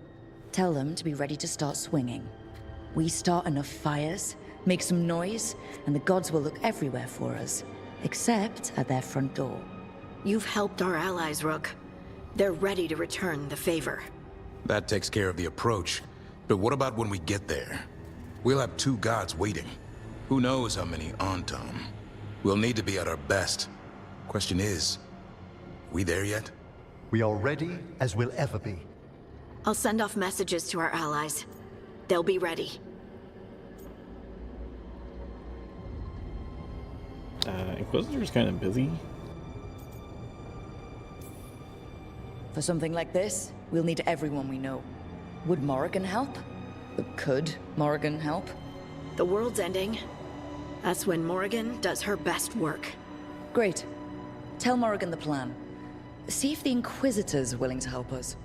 Tell them to be ready to start swinging. We start enough fires, make some noise, and the gods will look everywhere for us. Except at their front door. You've helped our allies, Rook. They're ready to return the favor. That takes care of the approach. But what about when we get there? We'll have two gods waiting. Who knows how many Antom? We'll need to be at our best. Question is, we there yet? We are ready as we'll ever be. I'll send off messages to our allies. They'll be ready. Inquisitor's kind of busy. For something like this, we'll need everyone we know. Would Morrigan help? Could Morrigan help? The world's ending. That's when Morrigan does her best work. Great. Tell Morrigan the plan. See if the Inquisitor's willing to help us.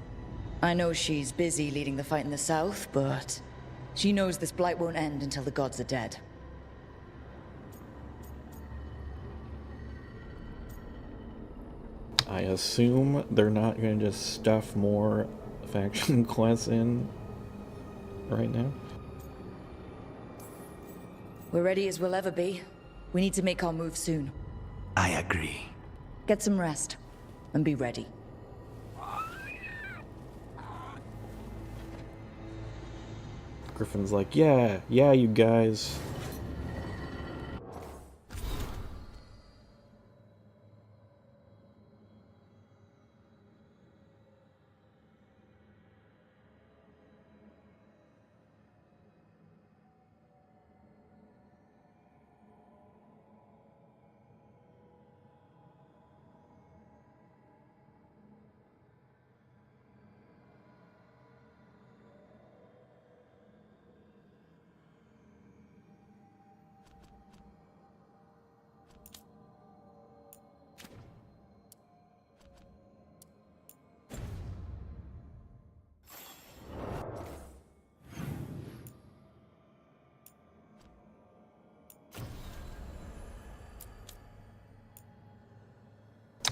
I know she's busy leading the fight in the south, but she knows this blight won't end until the gods are dead. I assume they're not going to just stuff more faction quests in right now. We're ready as we'll ever be. We need to make our move soon. I agree. Get some rest, and be ready. Griffin's like, yeah, you guys.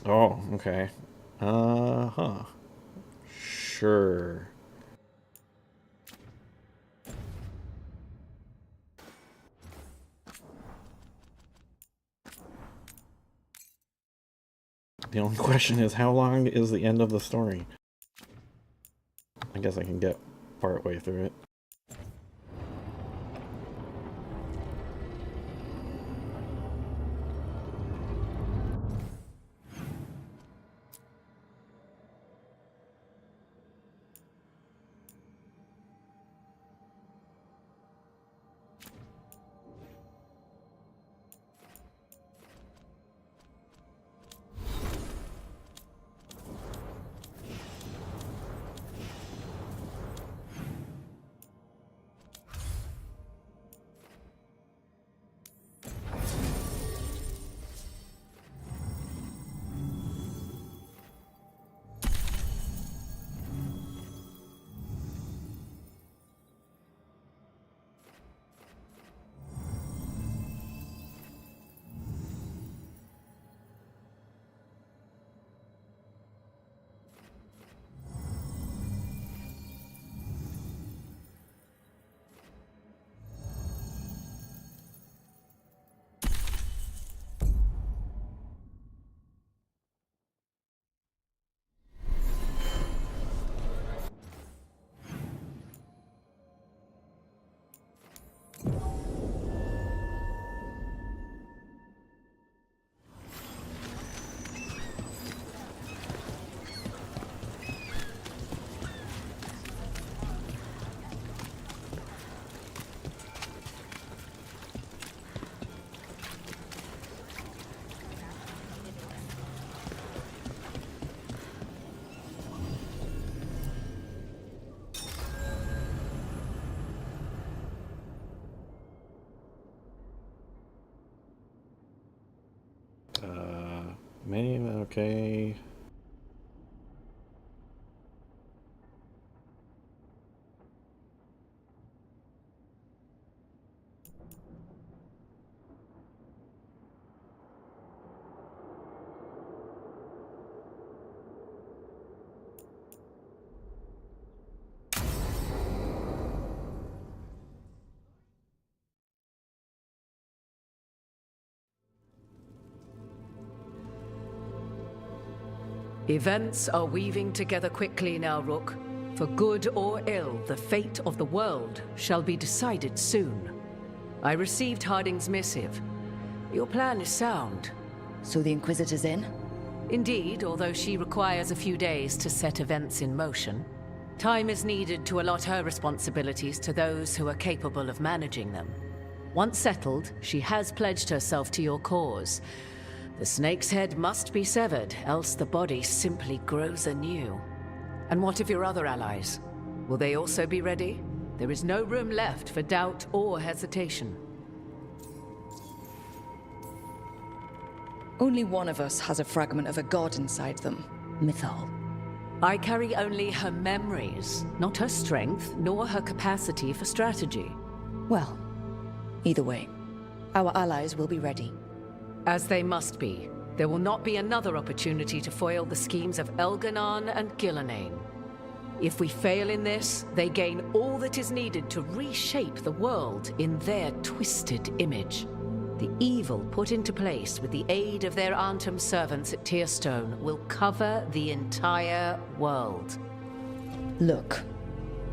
Oh, okay. Huh. Sure. The only question is, how long is the end of the story? I guess I can get part way through it. Okay. Events are weaving together quickly now, Rook. For good or ill, the fate of the world shall be decided soon. I received Harding's missive. Your plan is sound. So the Inquisitor's in? Indeed, although she requires a few days to set events in motion. Time is needed to allot her responsibilities to those who are capable of managing them. Once settled, she has pledged herself to your cause. The snake's head must be severed, else the body simply grows anew. And what of your other allies? Will they also be ready? There is no room left for doubt or hesitation. Only one of us has a fragment of a god inside them. Mythal. I carry only her memories, not her strength, nor her capacity for strategy. Well, either way, our allies will be ready. As they must be. There will not be another opportunity to foil the schemes of Elganon and Gillenane. If we fail in this, they gain all that is needed to reshape the world in their twisted image. The evil put into place with the aid of their Arnhem servants at Tearstone will cover the entire world. Look,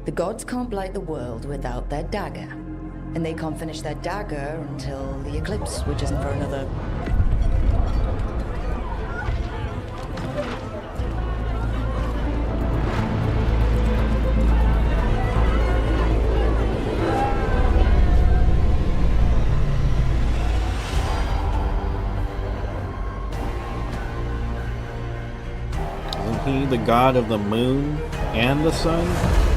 the gods can't blight the world without their dagger. And they can't finish their dagger until the eclipse, which isn't for another... Isn't he the god of the moon and the sun?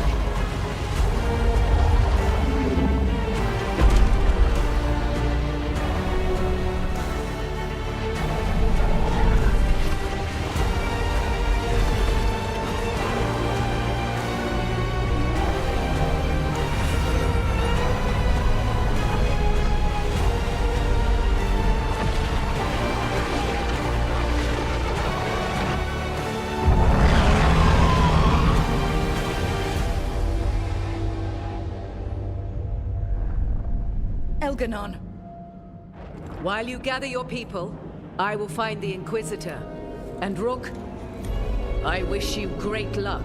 Elganon. While you gather your people, I will find the Inquisitor. And Rook, I wish you great luck.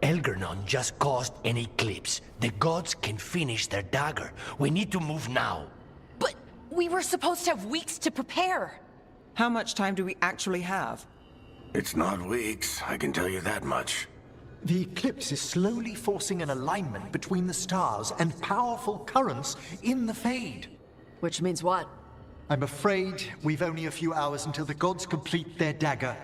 Elganon just caused an eclipse. The gods can finish their dagger. We need to move now. But we were supposed to have weeks to prepare. How much time do we actually have? It's not weeks, I can tell you that much. The eclipse is slowly forcing an alignment between the stars and powerful currents in the Fade. Which means what? I'm afraid we've only a few hours until the gods complete their dagger.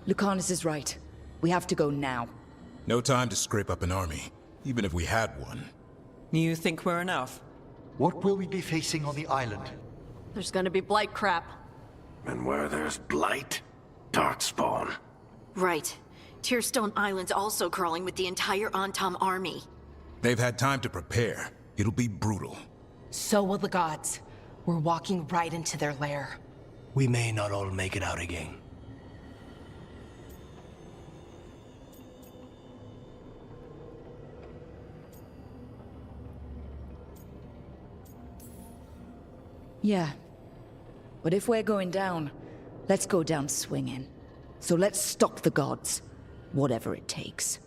Lucanus is right. We have to go now. No time to scrape up an army, even if we had one. You think we're enough? What will we be facing on the island? There's gonna be blight crap. And where there's blight, darkspawn. Right. Tearstone Island's also crawling with the entire Antam army. They've had time to prepare. It'll be brutal. So will the gods. We're walking right into their lair. We may not all make it out again. Yeah. But if we're going down, let's go down swinging. So let's stop the gods, whatever it takes.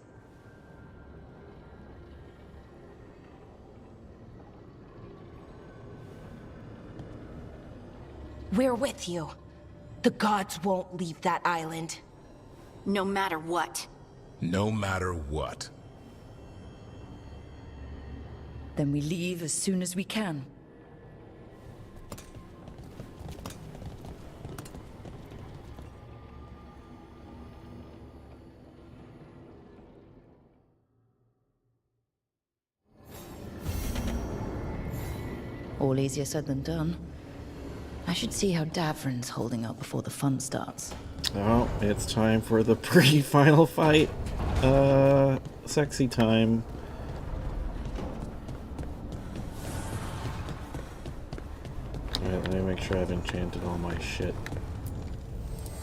We're with you. The gods won't leave that island. No matter what. No matter what. Then we leave as soon as we can. All easier said than done. I should see how Davrin's holding up before the fun starts. Oh, it's time for the pre-final fight. Sexy time. Alright, let me make sure I've enchanted all my shit.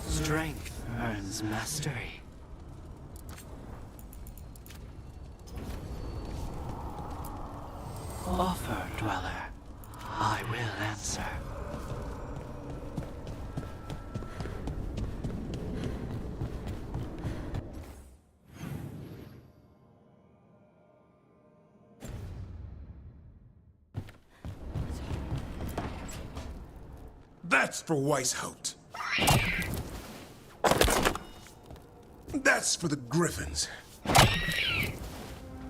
Strength earns mastery. Offer, dweller. I will answer. That's for Weishaupt. That's for the Griffins.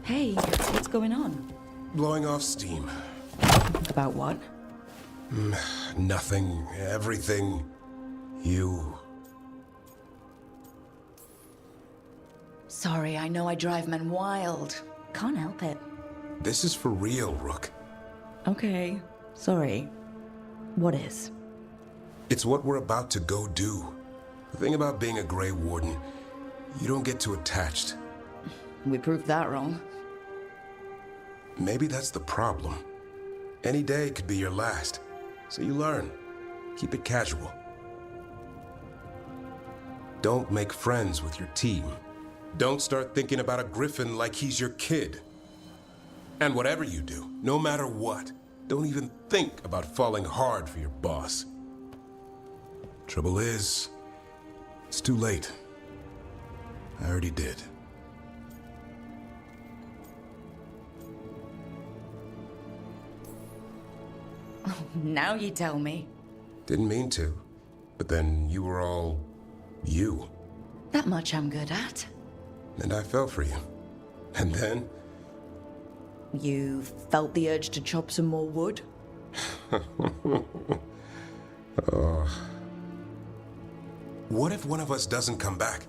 Hey, what's going on? Blowing off steam. About what? Nothing. Everything. You. Sorry, I know I drive men wild. Can't help it. This is for real, Rook. Okay, sorry. What is? It's what we're about to go do. The thing about being a Grey Warden, you don't get too attached. We proved that wrong. Maybe that's the problem. Any day could be your last. So you learn. Keep it casual. Don't make friends with your team. Don't start thinking about a Griffin like he's your kid. And whatever you do, no matter what, don't even think about falling hard for your boss. Trouble is, it's too late. I already did. Now you tell me. Didn't mean to, but then you were all you. That much I'm good at. And I fell for you. And then? You felt the urge to chop some more wood? Oh. What if one of us doesn't come back?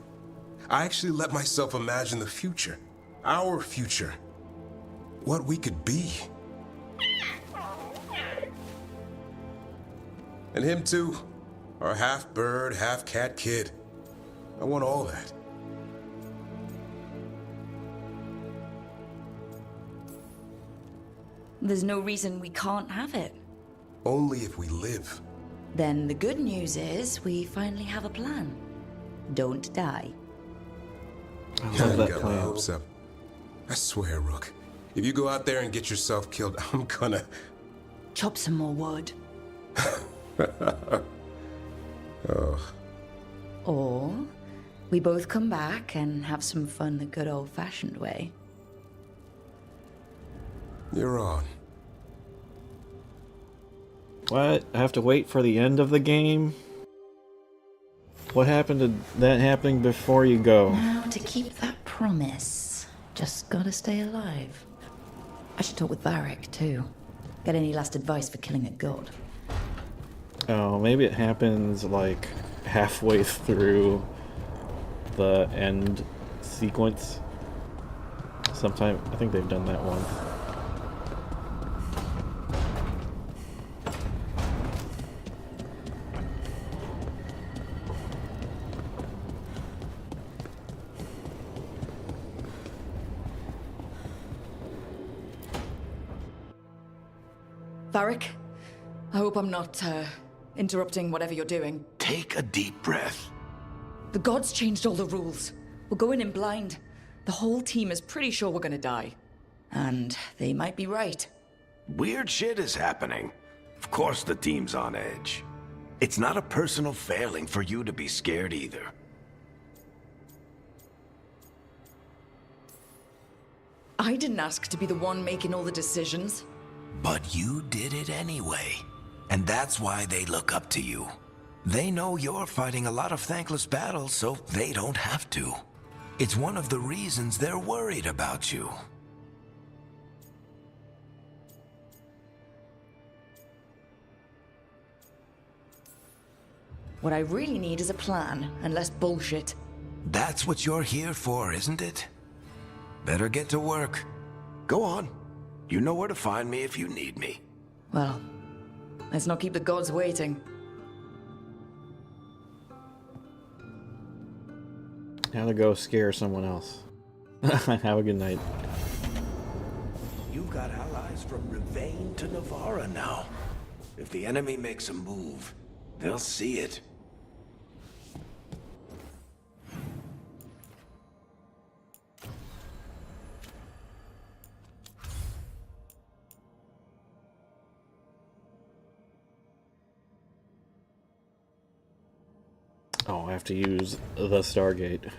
I actually let myself imagine the future. Our future. What we could be. And him too. Our half-bird, half-cat kid. I want all that. There's no reason we can't have it. Only if we live. Then the good news is we finally have a plan. Don't die. I love that got my hopes up. I swear, Rook. If you go out there and get yourself killed, I'm gonna... Chop some more wood. Oh. Or we both come back and have some fun the good old-fashioned way. You're on. What? I have to wait for the end of the game? What happened to that happening before you go? Now, to keep that promise, just gotta stay alive. I should talk with Varric, too. Get any last advice for killing a god. Oh, maybe it happens like halfway through the end sequence. Sometime, I think they've done that one. Varric, I hope I'm not, interrupting whatever you're doing. Take a deep breath. The gods changed all the rules. We're going in blind. The whole team is pretty sure we're gonna die. And they might be right. Weird shit is happening. Of course the team's on edge. It's not a personal failing for you to be scared either. I didn't ask to be the one making all the decisions. But you did it anyway. And that's why they look up to you. They know you're fighting a lot of thankless battles, so they don't have to. It's one of the reasons they're worried about you. What I really need is a plan, and less bullshit. That's what you're here for, isn't it? Better get to work. Go on. You know where to find me if you need me. Well, let's not keep the gods waiting. Now to go scare someone else. Have a good night. You've got allies from Rivain to Navarra now. If the enemy makes a move, they'll see it. Oh, I have to use the Stargate.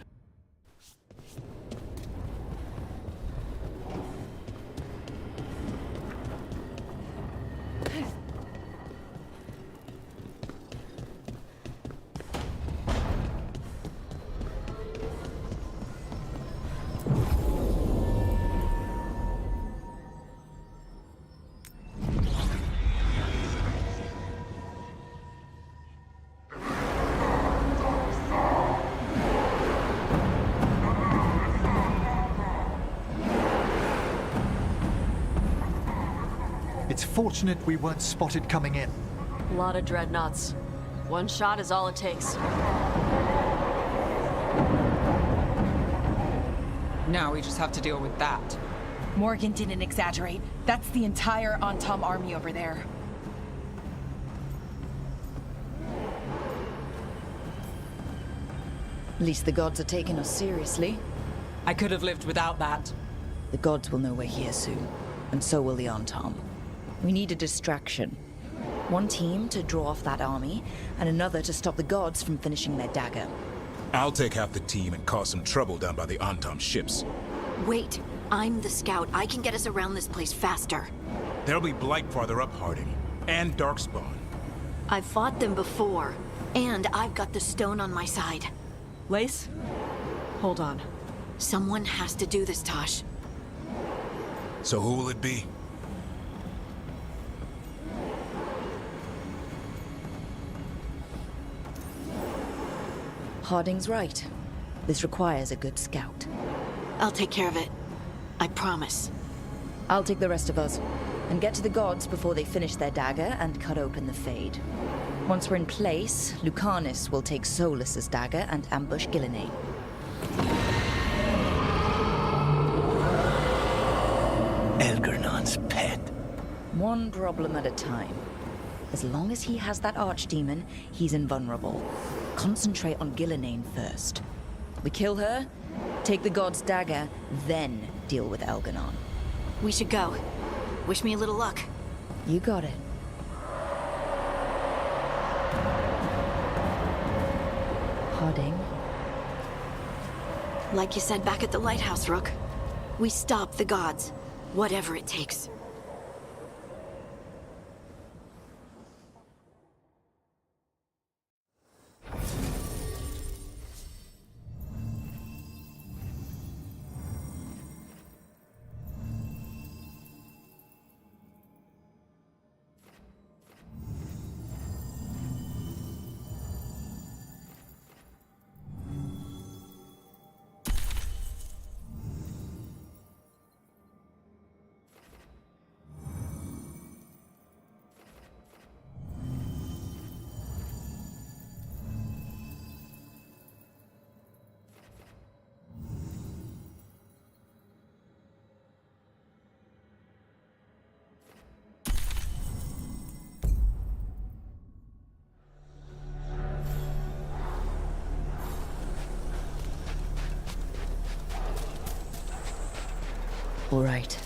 It's fortunate we weren't spotted coming in. A lot of dreadnoughts. One shot is all it takes. Now we just have to deal with that. Morgan didn't exaggerate. That's the entire Antom army over there. At least the gods are taking us seriously. I could have lived without that. The gods will know we're here soon, and so will the Antom. We need a distraction. One team to draw off that army, and another to stop the gods from finishing their dagger. I'll take half the team and cause some trouble down by the Antom ships. Wait, I'm the scout. I can get us around this place faster. There'll be Blight farther up, Harding. And Darkspawn. I've fought them before, and I've got the stone on my side. Lace? Hold on. Someone has to do this, Tosh. So who will it be? Harding's right. This requires a good scout. I'll take care of it. I promise. I'll take the rest of us, and get to the gods before they finish their dagger and cut open the Fade. Once we're in place, Lucanus will take Solus's dagger and ambush Gillenane. Elgernon's pet. One problem at a time. As long as he has that archdemon, he's invulnerable. Concentrate on Gillenane first. We kill her, take the god's dagger, then deal with Elganon. We should go. Wish me a little luck. You got it. Harding. Like you said back at the lighthouse, Rook. We stop the gods, whatever it takes. All right.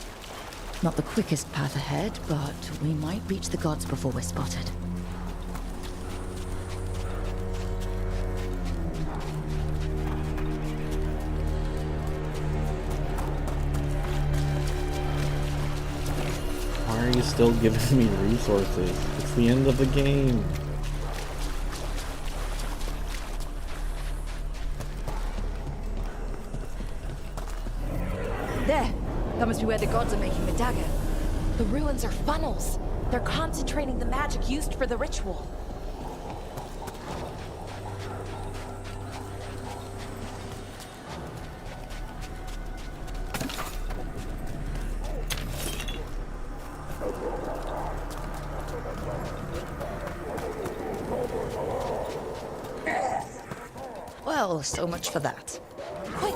Not the quickest path ahead, but we might reach the gods before we're spotted. Why are you still giving me resources? It's the end of the game. must be where the gods are making the dagger. The ruins are funnels. They're concentrating the magic used for the ritual. Well, so much for that. Quick!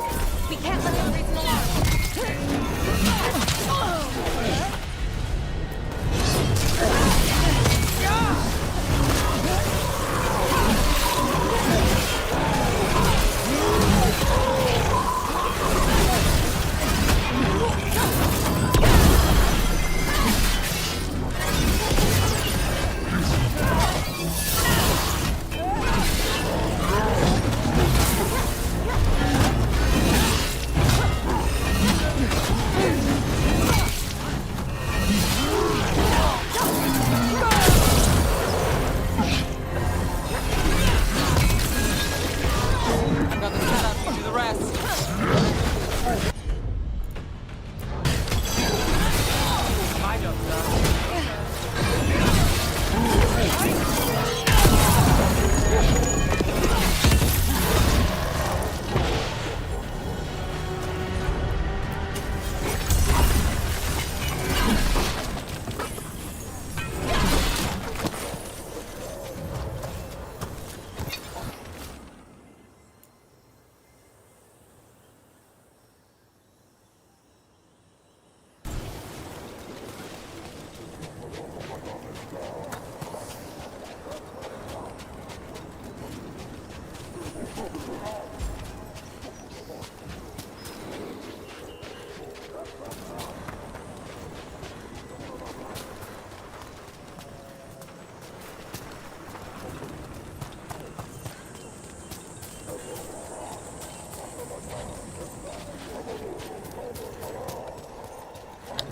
We can't let them raise an alarm!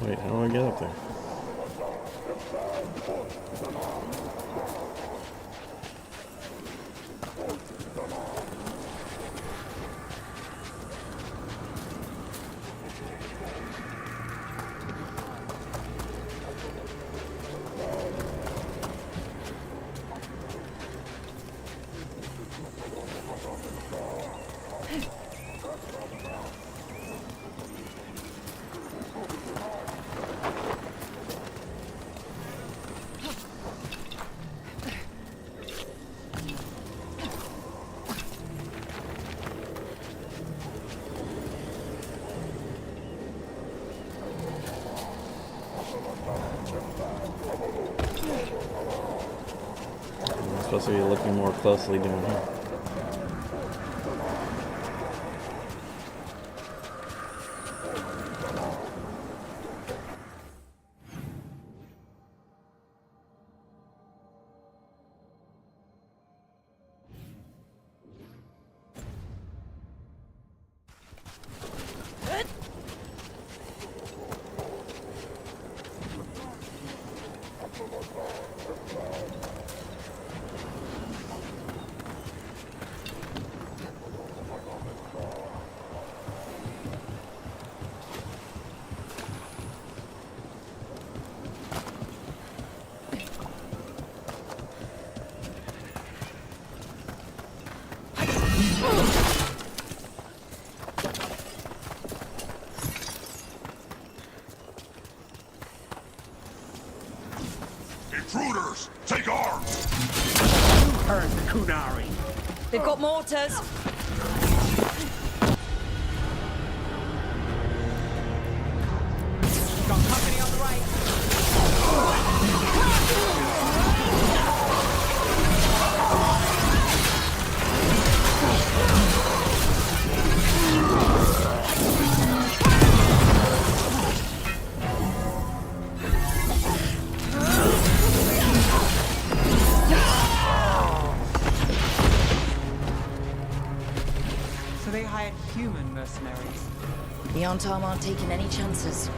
Wait, how do I get up there? I'm supposed to be looking more closely down here. Intruders, take arms! You heard the Kunari. They've got mortars. Got company on the right. So they hired human mercenaries. The Antam aren't taking any chances.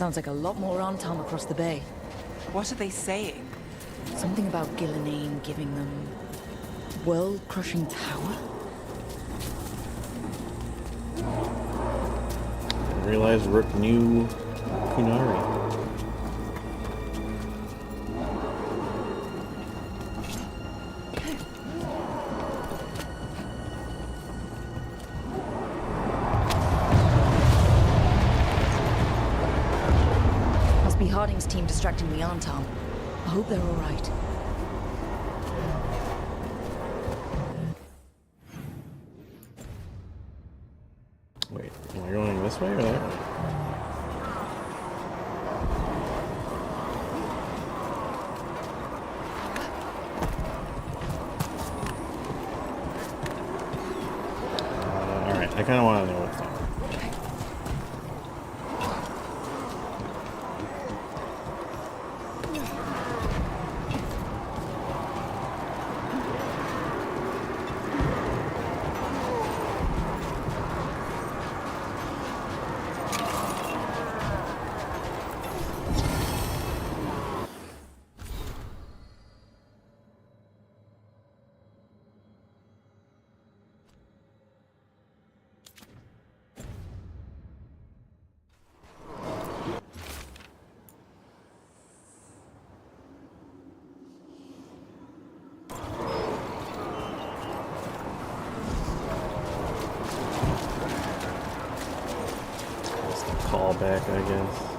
Sounds like a lot more Antom across the bay. What are they saying? Something about Gillenane giving them world-crushing power? I realized Rook knew Kunari. Must be Harding's team distracting the Antom. I hope they're all right. Wait, am I going this way or that way? Alright, I kind of want to know what's up. Call back, I guess.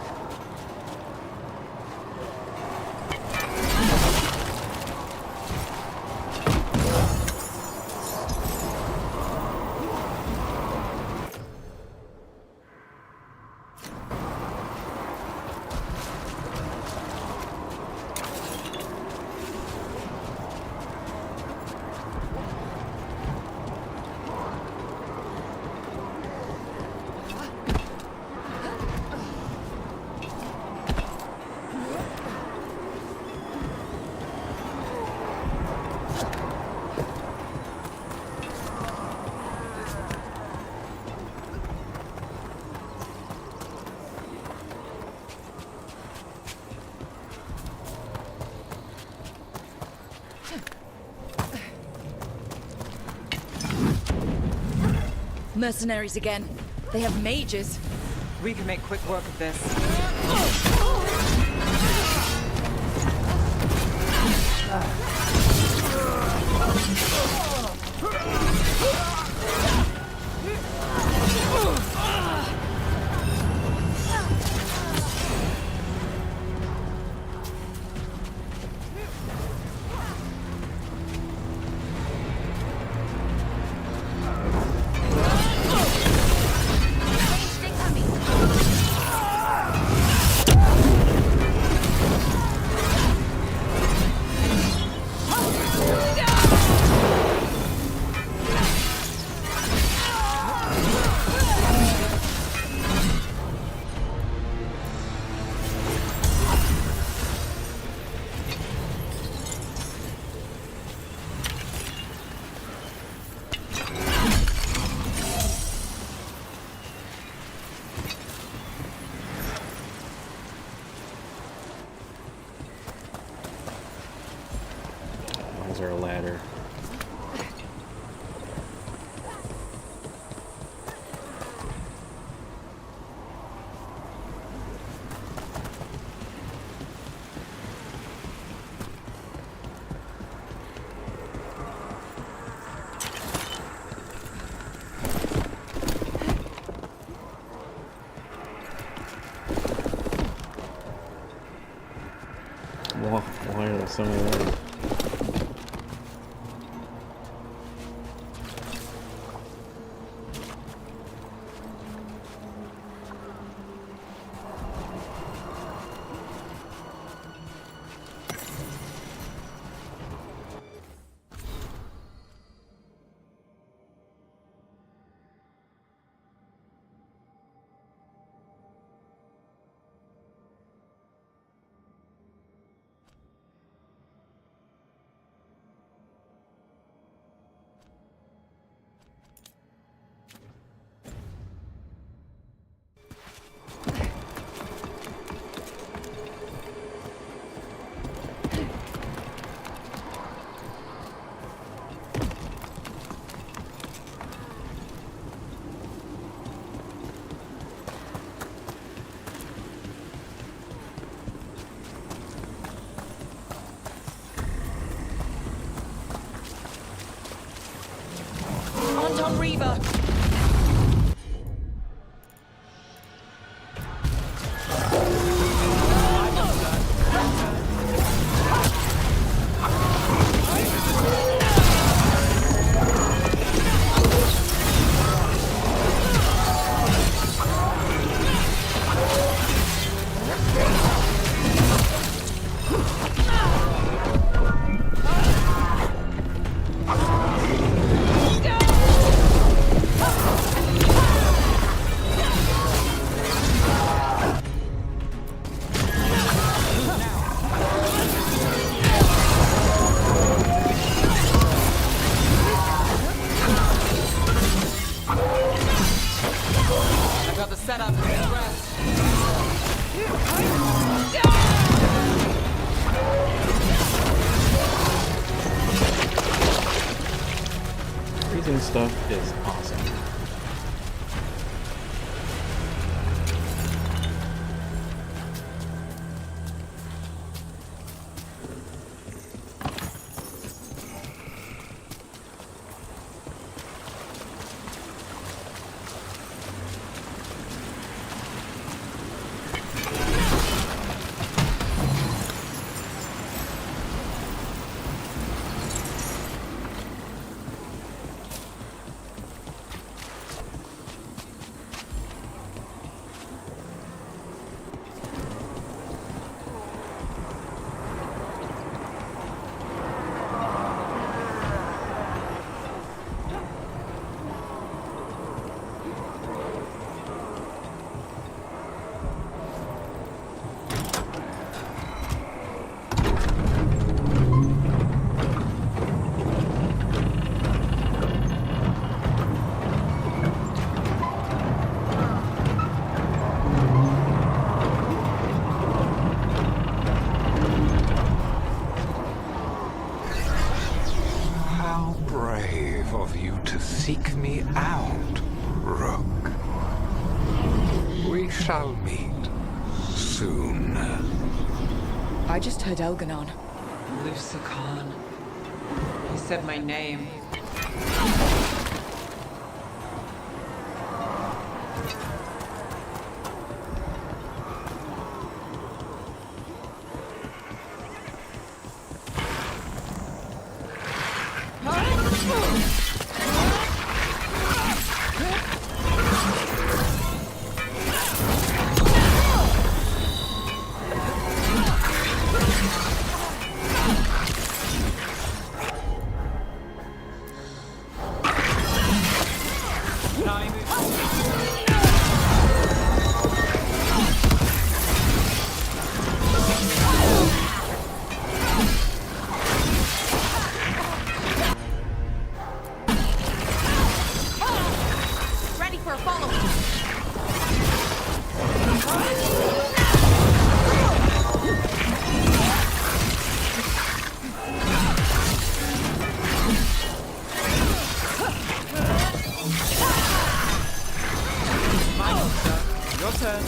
Mercenaries again. They have mages. We can make quick work of this. Is there a ladder? Why are there so many of those? Reaver! I got the setup express. Freezing stuff is awesome. How brave of you to seek me out, Rook. We shall meet soon. I just heard Elganon. Lucican. He said my name. Ready for a follow-up. Your turn.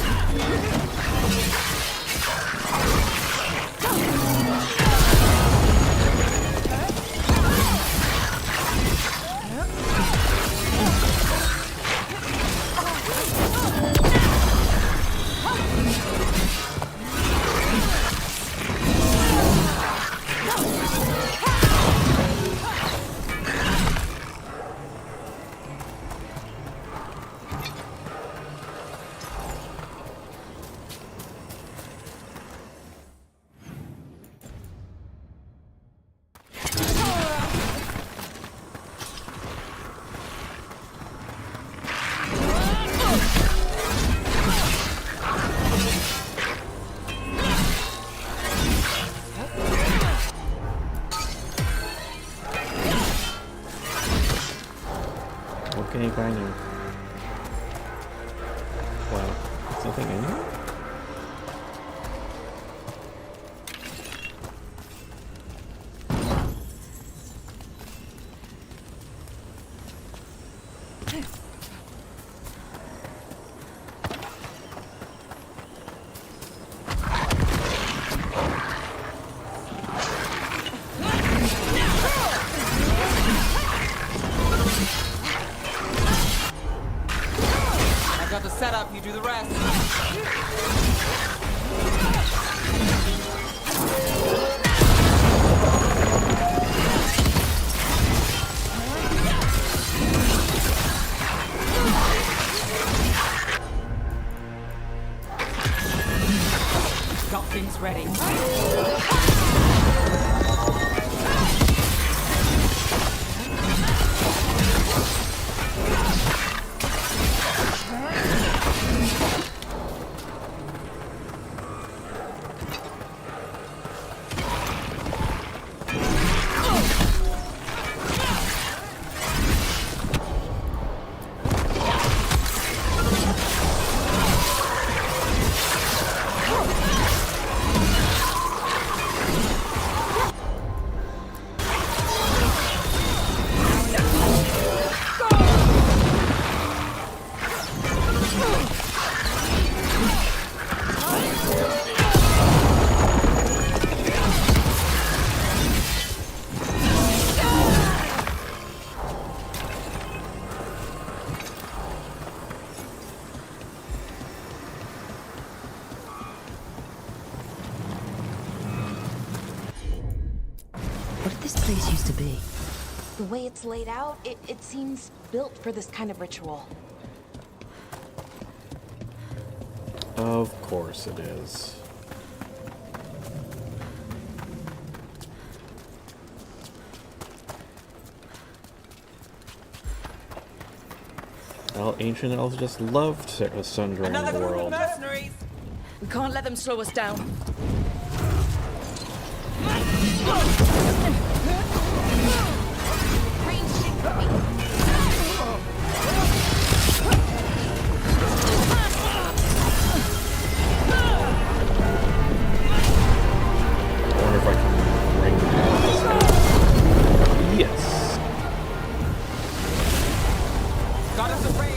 What can you find you? Wow, something in here? this place used to be? The way it's laid out, it seems built for this kind of ritual. Of course it is. Well, ancient elves just loved sundering the world. mercenaries! We can't let them slow us down. I wonder if I can ring this guy. Yes. Got us a range!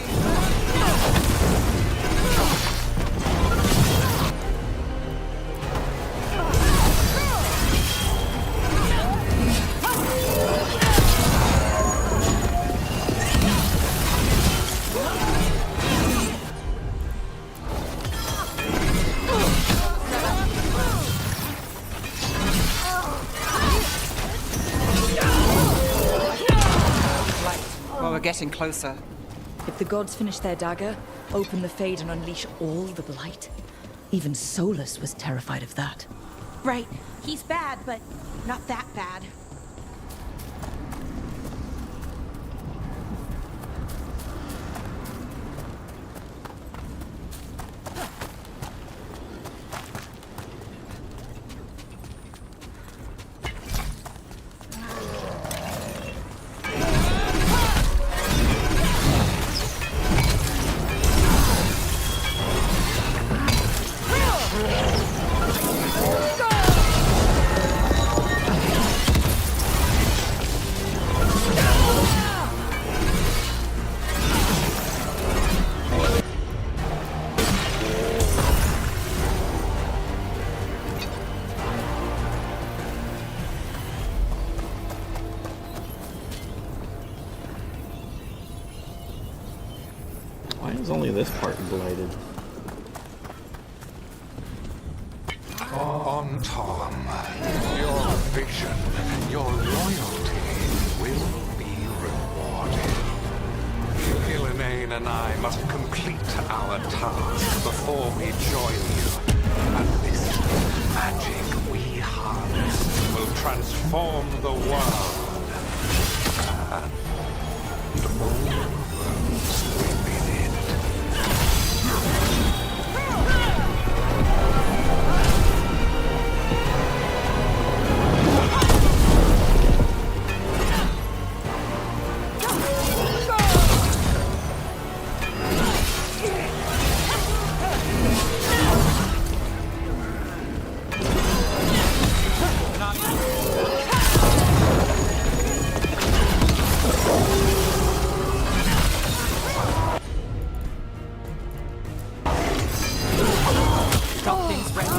Well, we're getting closer. If the gods finish their dagger, open the Fade and unleash all the blight. Even Solus was terrified of that. Right. He's bad, but not that bad. Why is only this part blighted? On Tom, your vision, your loyalty will be rewarded. Gillenane and I must complete our task before we join you. And this magic we harness will transform the world. And all those within it. Something's ready.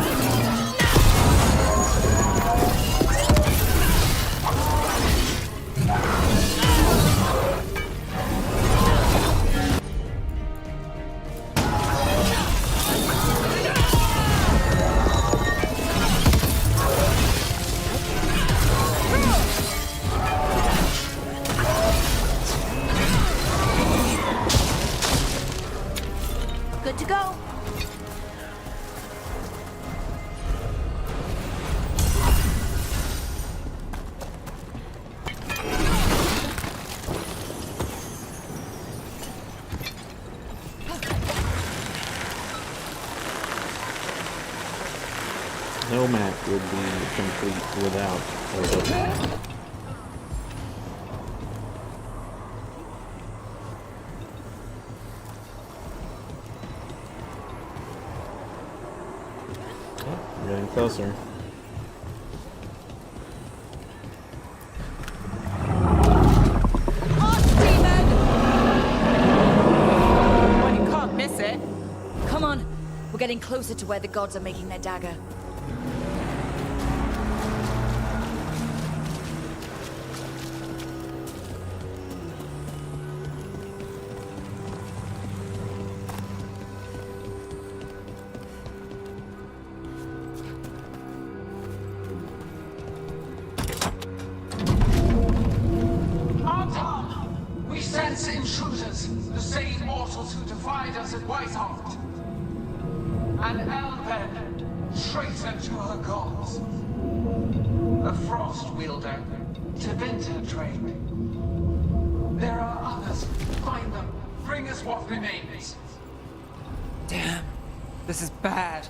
Good to go. No map would be complete without a Oh, we're getting closer. Well, you can't miss it. Come on, we're getting closer to where the gods are making their dagger. The same mortals who defied us at Whitehart. An Elven, traitor to her gods. A frost wielder, to Vinter trade. There are others. Find them. Bring us what remains. Damn. This is bad.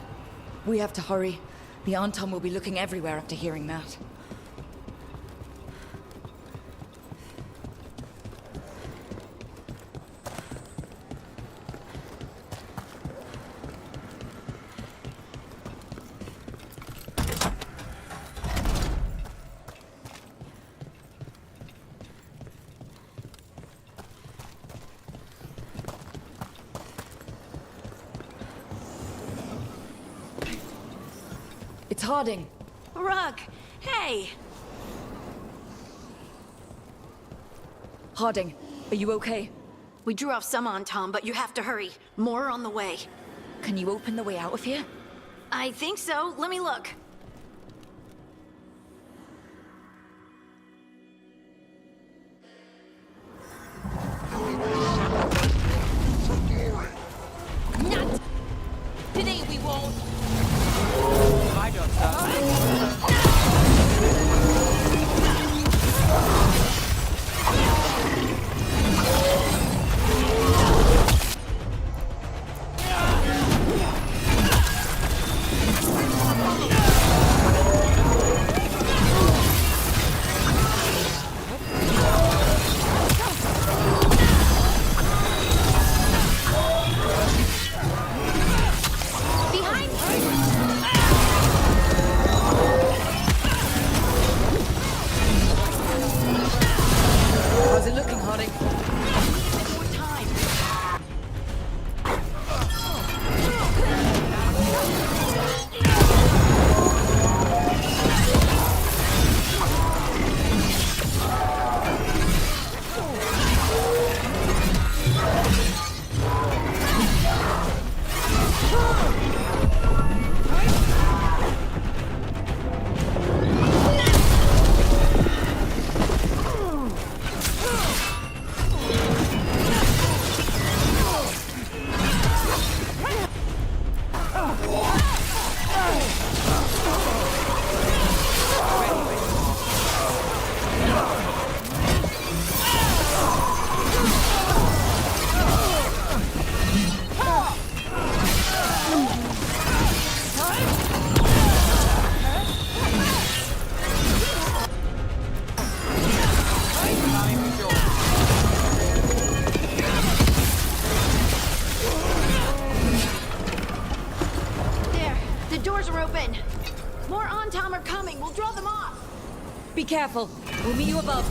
We have to hurry. The Anton will be looking everywhere after hearing that. It's Harding. Rook, hey! Harding, are you okay? We drew off some on Tom, but you have to hurry. More on the way. Can you open the way out of here? I think so. Let me look. Not today, we won't. I don't stop. How's it looking, Harding? There, the doors are open. More on-Tom are coming. We'll draw them off. Be careful. We'll meet you above.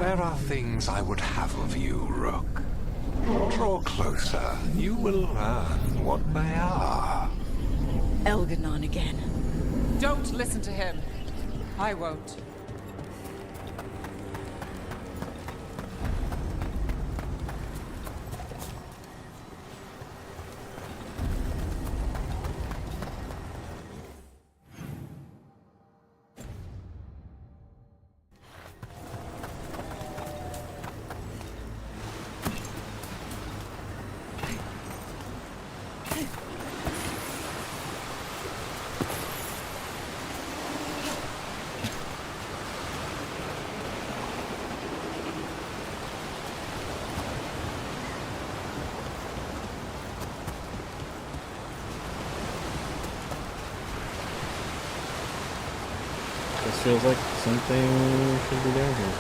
There are things I would have of you, Rook. Draw closer. You will learn what they are. Elganon again. Don't listen to him. I won't. This feels like something should be down here.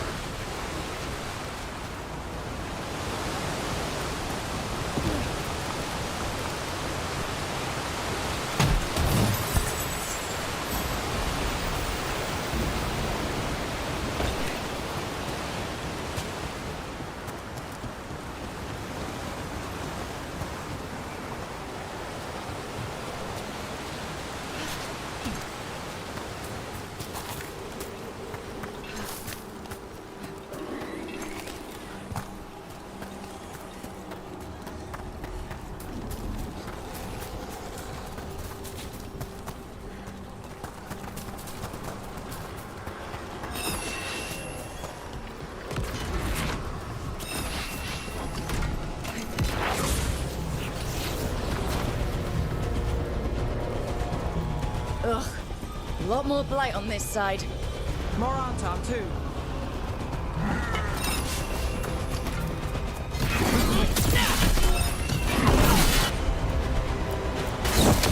Ugh. A lot more blight on this side. More Anton, too.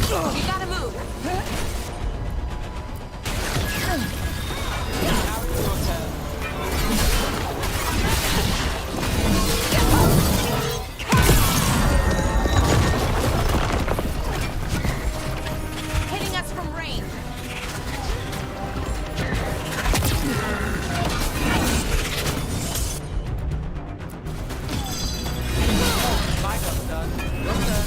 You gotta move. Hitting us from range. My job's done. Your turn.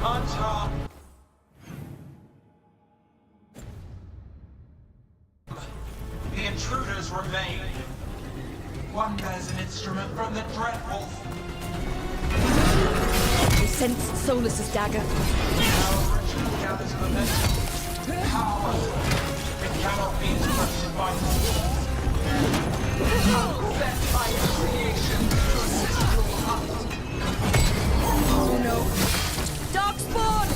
On top. The intruders remain. One bears an instrument from the dreadful. We sensed Solus's dagger. Our ritual gathers momentum. Power. It cannot be interrupted by force. Set by creation to assist your hunt. Oh no. Dark spawn!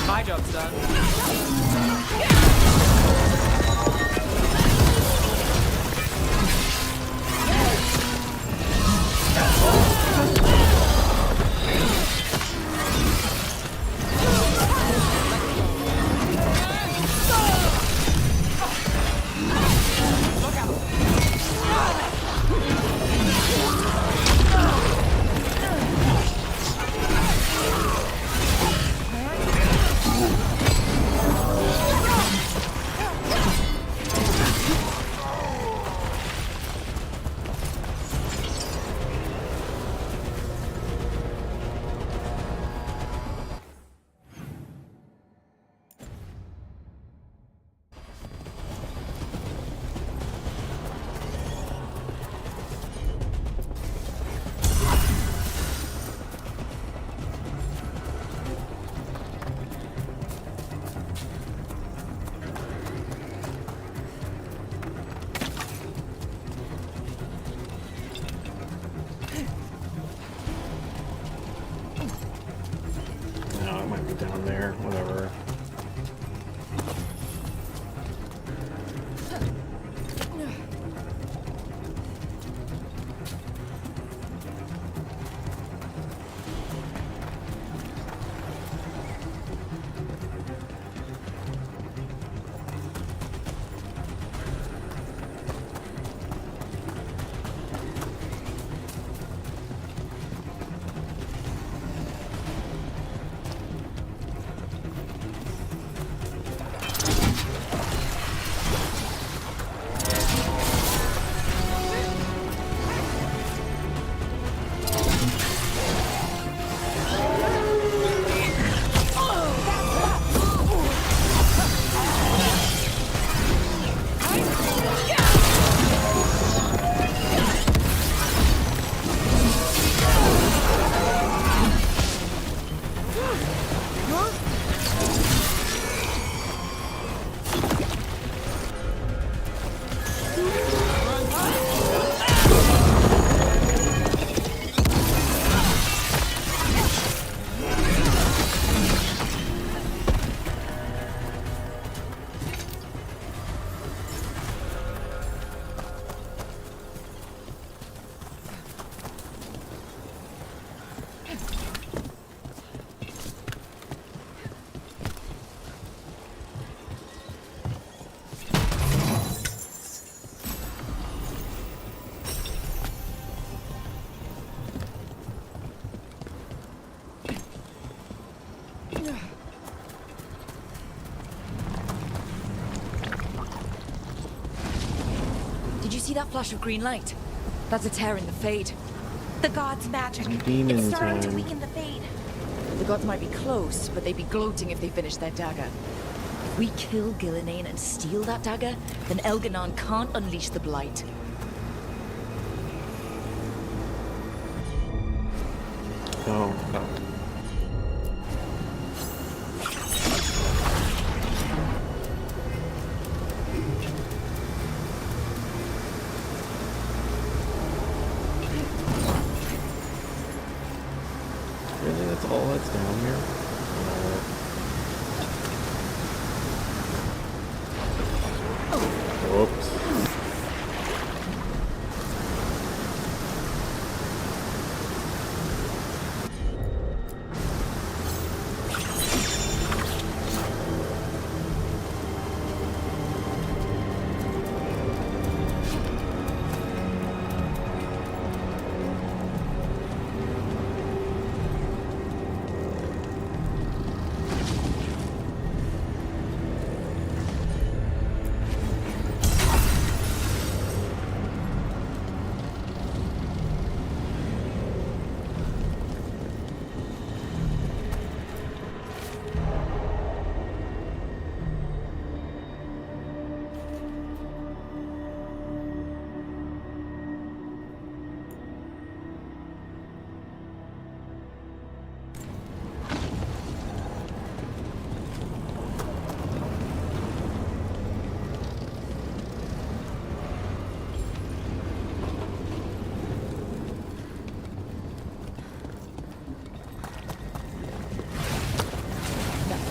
My job's done. No, it might be down there. Whatever. Did you see that flash of green light? That's a tear in the Fade. The gods' magic. Demon It's starting to time. weaken the Fade. The gods might be close, but they'd be gloating if they finished their dagger. If we kill Gillenane and steal that dagger, then Elganon can't unleash the Blight. Oh, no. Really, that's all that's down here? Whoops.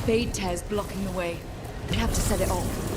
Fade tear's blocking the way. We have to set it off.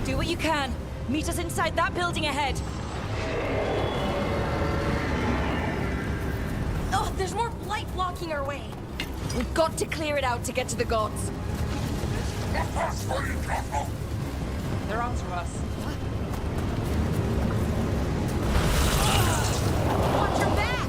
Do what you can. Meet us inside that building ahead. Oh, there's more blight blocking our way. We've got to clear it out to get to the gods. They're onto us. Watch your back!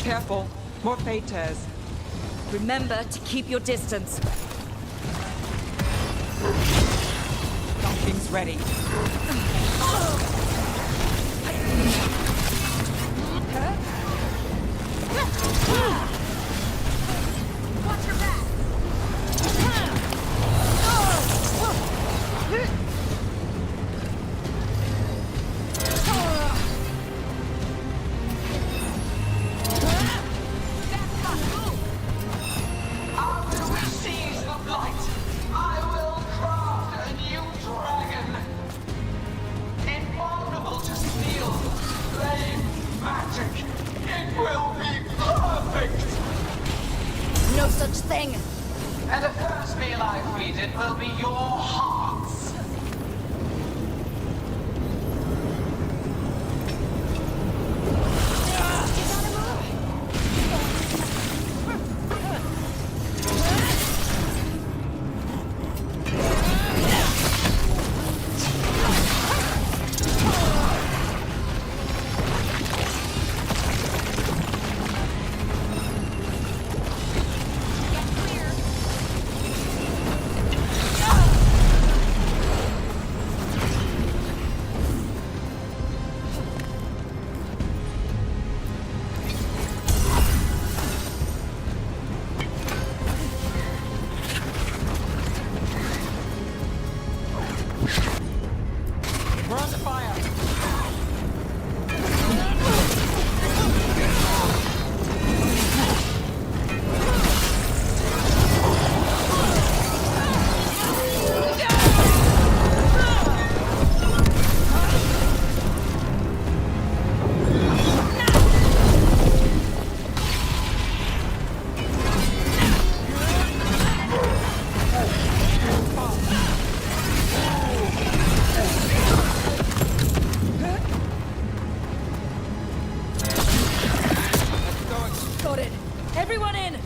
Careful. More fade tears. Remember to keep your distance. Nothing's ready. Watch your back! No such thing. And the first meal I feed it will be your hearts. We're under fire. Got it. Everyone in!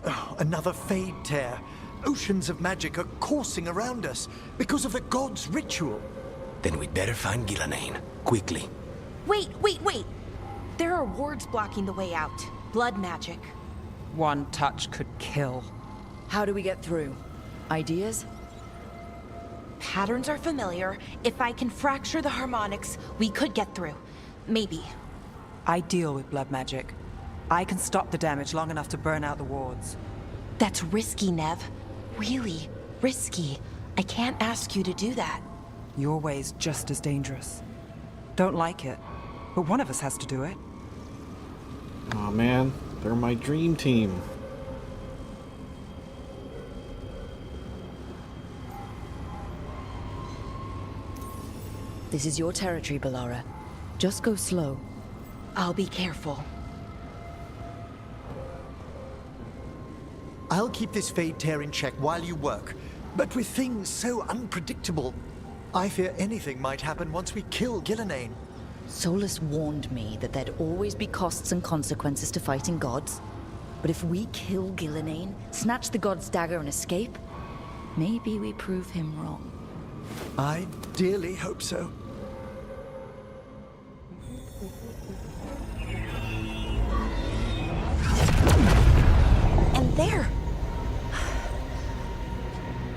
Oh, another Fade tear. Oceans of magic are coursing around us because of the god's ritual. Then we'd better find Gillenane. Quickly. Wait. There are wards blocking the way out. Blood magic. One touch could kill. How do we get through? Ideas? Patterns are familiar. If I can fracture the harmonics, we could get through. Maybe. I deal with blood magic. I can stop the damage long enough to burn out the wards. That's risky, Nev. Really risky. I can't ask you to do that. Your way's just as dangerous. Don't like it, but one of us has to do it. Aw, man. They're my dream team. This is your territory, Balara. Just go slow. I'll be careful. I'll keep this Fade tear in check while you work. But with things so unpredictable, I fear anything might happen once we kill Gillenane. Solus warned me that there'd always be costs and consequences to fighting gods. But if we kill Gillenane, snatch the god's dagger and escape, maybe we prove him wrong. I dearly hope so. And there!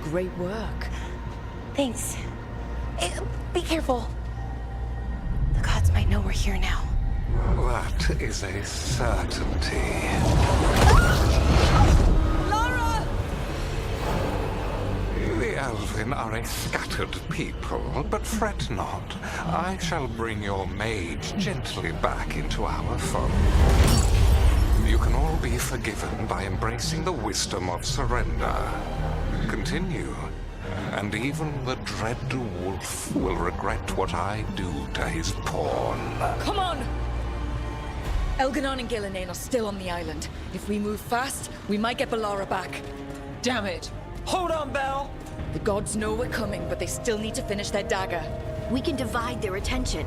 Great work. Thanks. Be careful. The gods might know we're here now. That is a certainty. Lara! The Elven are a scattered people, but fret not. I shall bring your mage gently back into our fold. You can all be forgiven by embracing the wisdom of surrender. Continue, and even the dread wolf will regret what I do to his pawn. Come on! Elganon and Gillenane are still on the island. If we move fast, we might get Balara back. Damn it! Hold on, Belle! The gods know we're coming, but they still need to finish their dagger. We can divide their attention.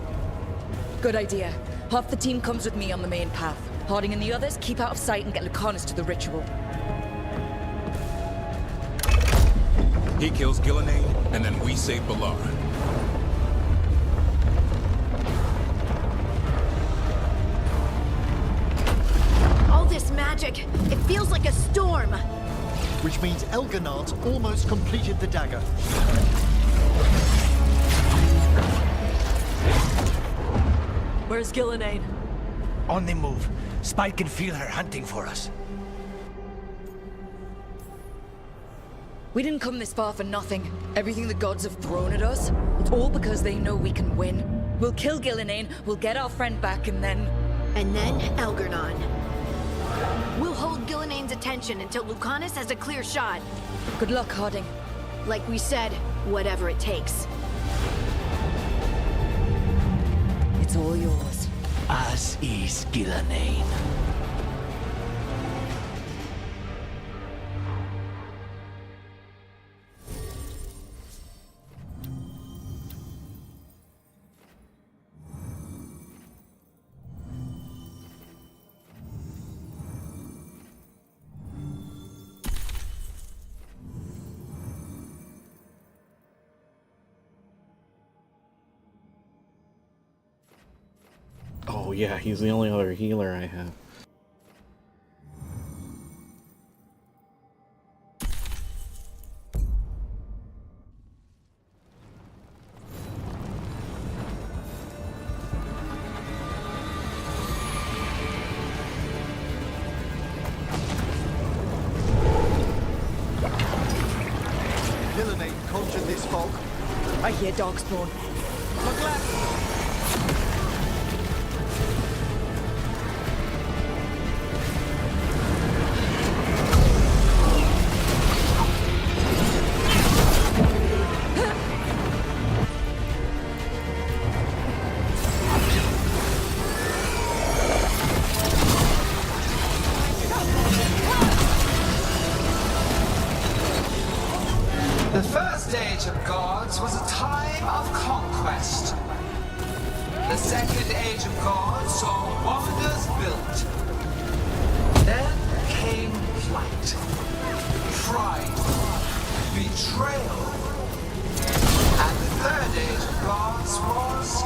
Good idea. Half the team comes with me on the main path. Harding and the others keep out of sight and get Lucanus to the ritual. He kills Gillenane, and then we save Balara. All this magic, it feels like a storm. Which means Elganon's almost completed the dagger. Where's Gillenane? On the move. Spike can feel her hunting for us. We didn't come this far for nothing. Everything the gods have thrown at us, it's all because they know we can win. We'll kill Gillenane, we'll get our friend back, and then... And then Elgarnon. We'll hold Gillenane's attention until Lucanus has a clear shot. Good luck, Harding. Like we said, whatever it takes. It's all yours. As is Gillenane. Oh yeah, he's the only other healer I have. Gillenane conjured this fog. I hear Darkspawn. The first age of gods was a time of conquest. The second age of gods saw wonders built. Then came flight, pride, betrayal. And the third age of gods was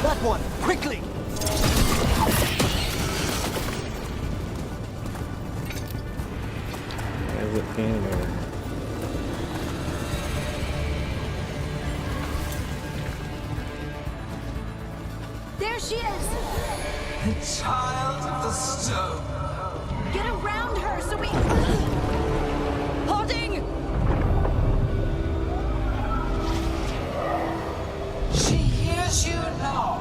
That one, quickly! Why is it painted over? There she is! the child of the stone. Get around her so we... Holding! She hears you not.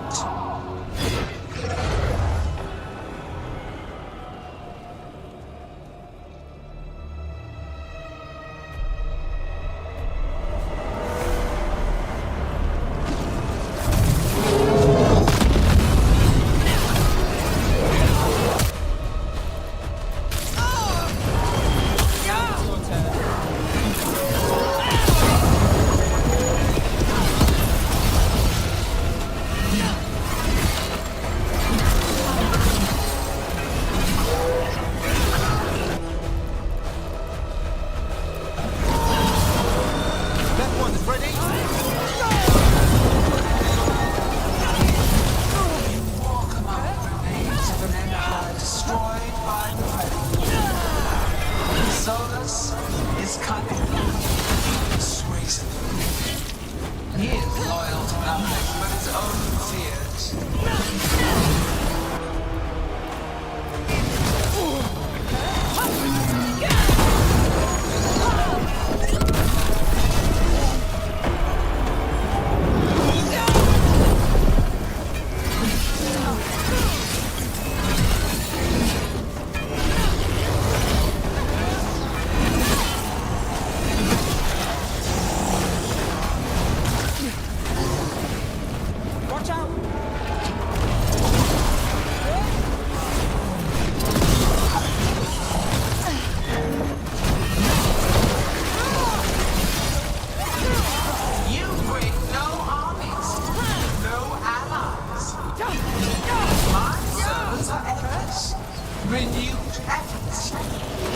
heavens,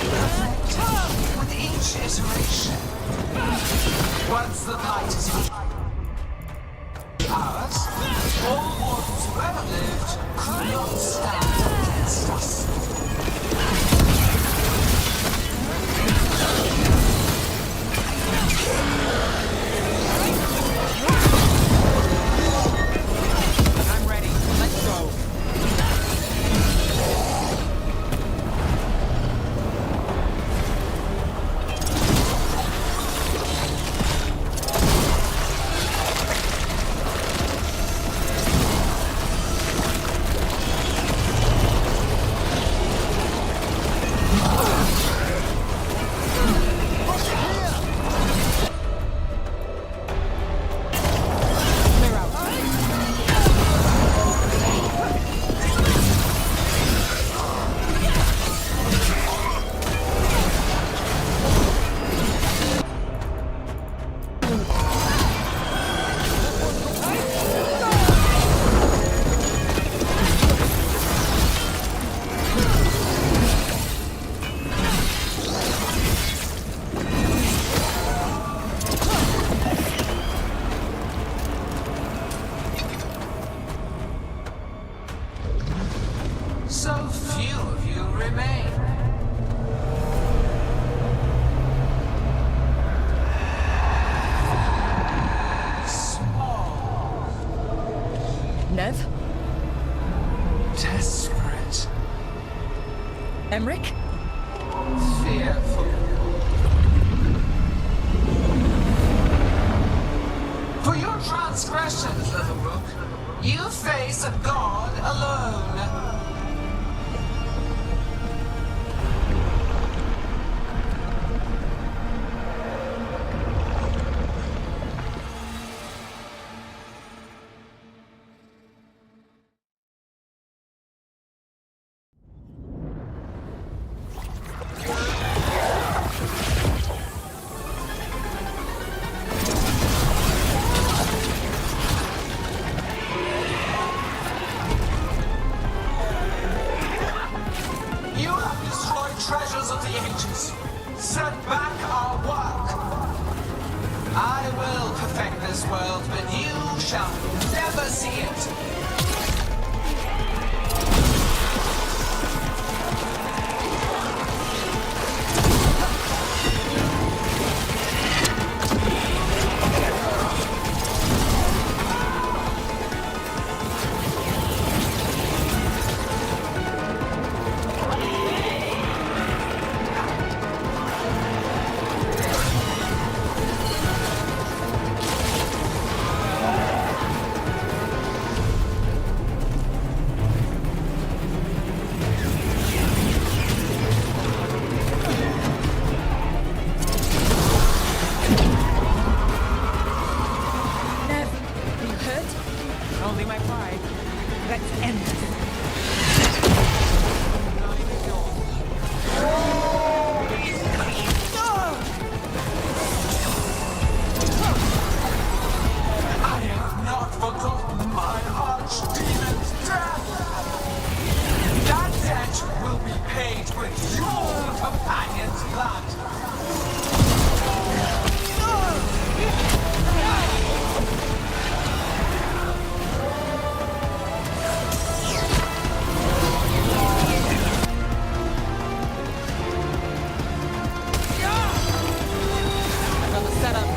perfected with each iteration. Once the light is ours, all mortals who ever lived could not stand against us. I'm ready. Let's go. So few of you remain. Small. Nev? Desperate. Emric? Fearful. For your transgressions, little rook, you face a god alone. You have destroyed treasures of the ages. Set back our work. I will perfect this world, but you shall never see it. Nev, are you hurt? Only my pride. Let's end this. I have not forgotten my archdemon's death. That debt will be paid with your companion's blood. Another setup.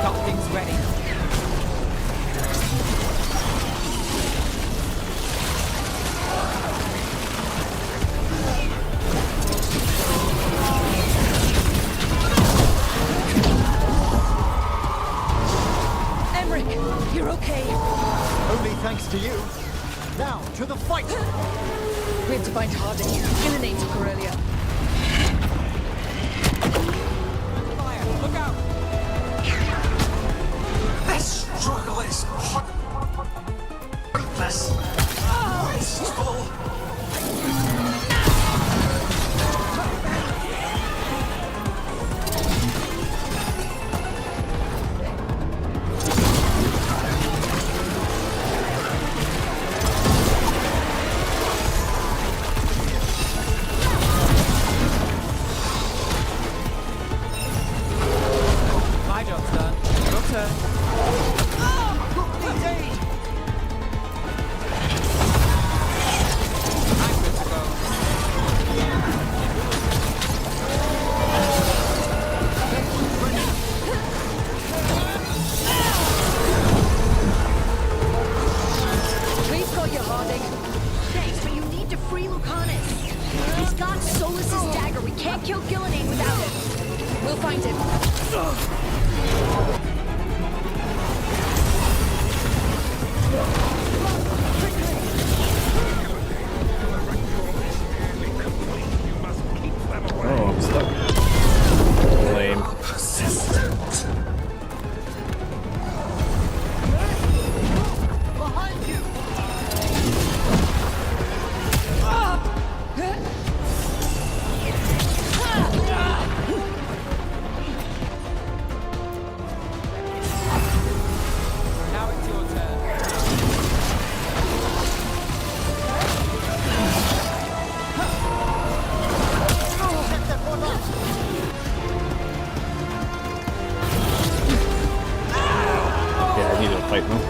Got things ready. Emric, you're okay. Only thanks to you. Now, to the fight! We have to find Harding. Gillenane took her earlier. Fire! Look out! This struggle is hot. Useless! Wasteful! My job's done. Your turn. I'm good to go. Please call you Harding. Thanks, but you need to free Lucanus. He's got Solus's dagger. We can't kill Gillenane without it. We'll find him. Oh, I'm stuck. Lame. Persistent. Behind you! Now it's your turn. Yeah, I need to fight them.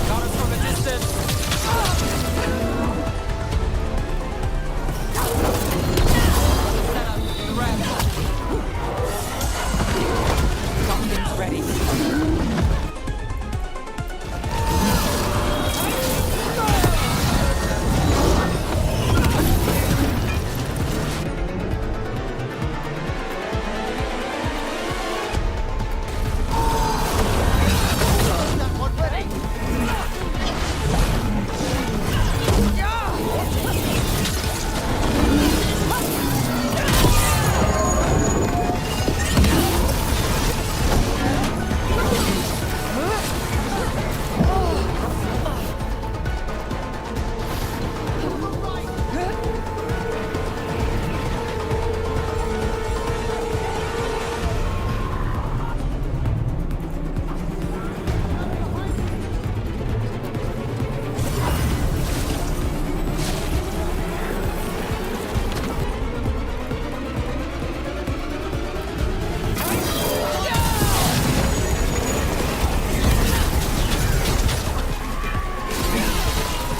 Got us from a distance. Set up for the rest. Got things ready.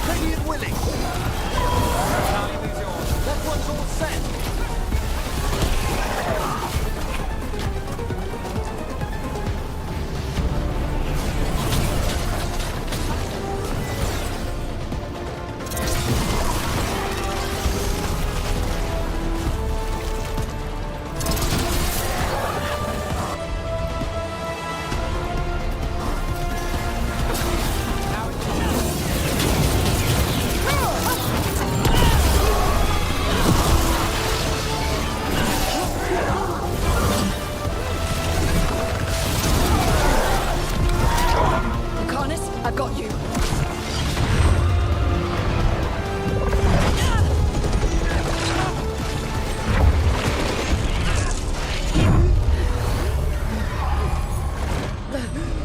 Ready and willing! That one's all set! Lucanus, I've got you.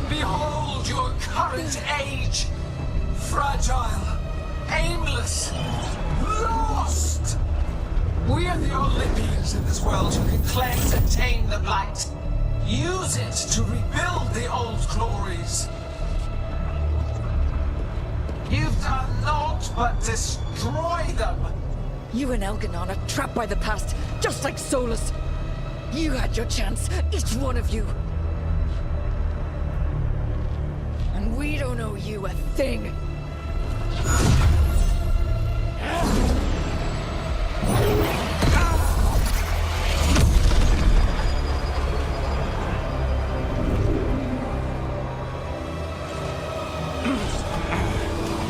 Behold your current age! Fragile, aimless, lost! We are the Olympians in this world who can cleanse and tame the blight. Use it to rebuild the old glories. You've done cannot but destroy them! You and Elganon are trapped by the past, just like Solus. You had your chance, each one of you. And we don't owe you a thing.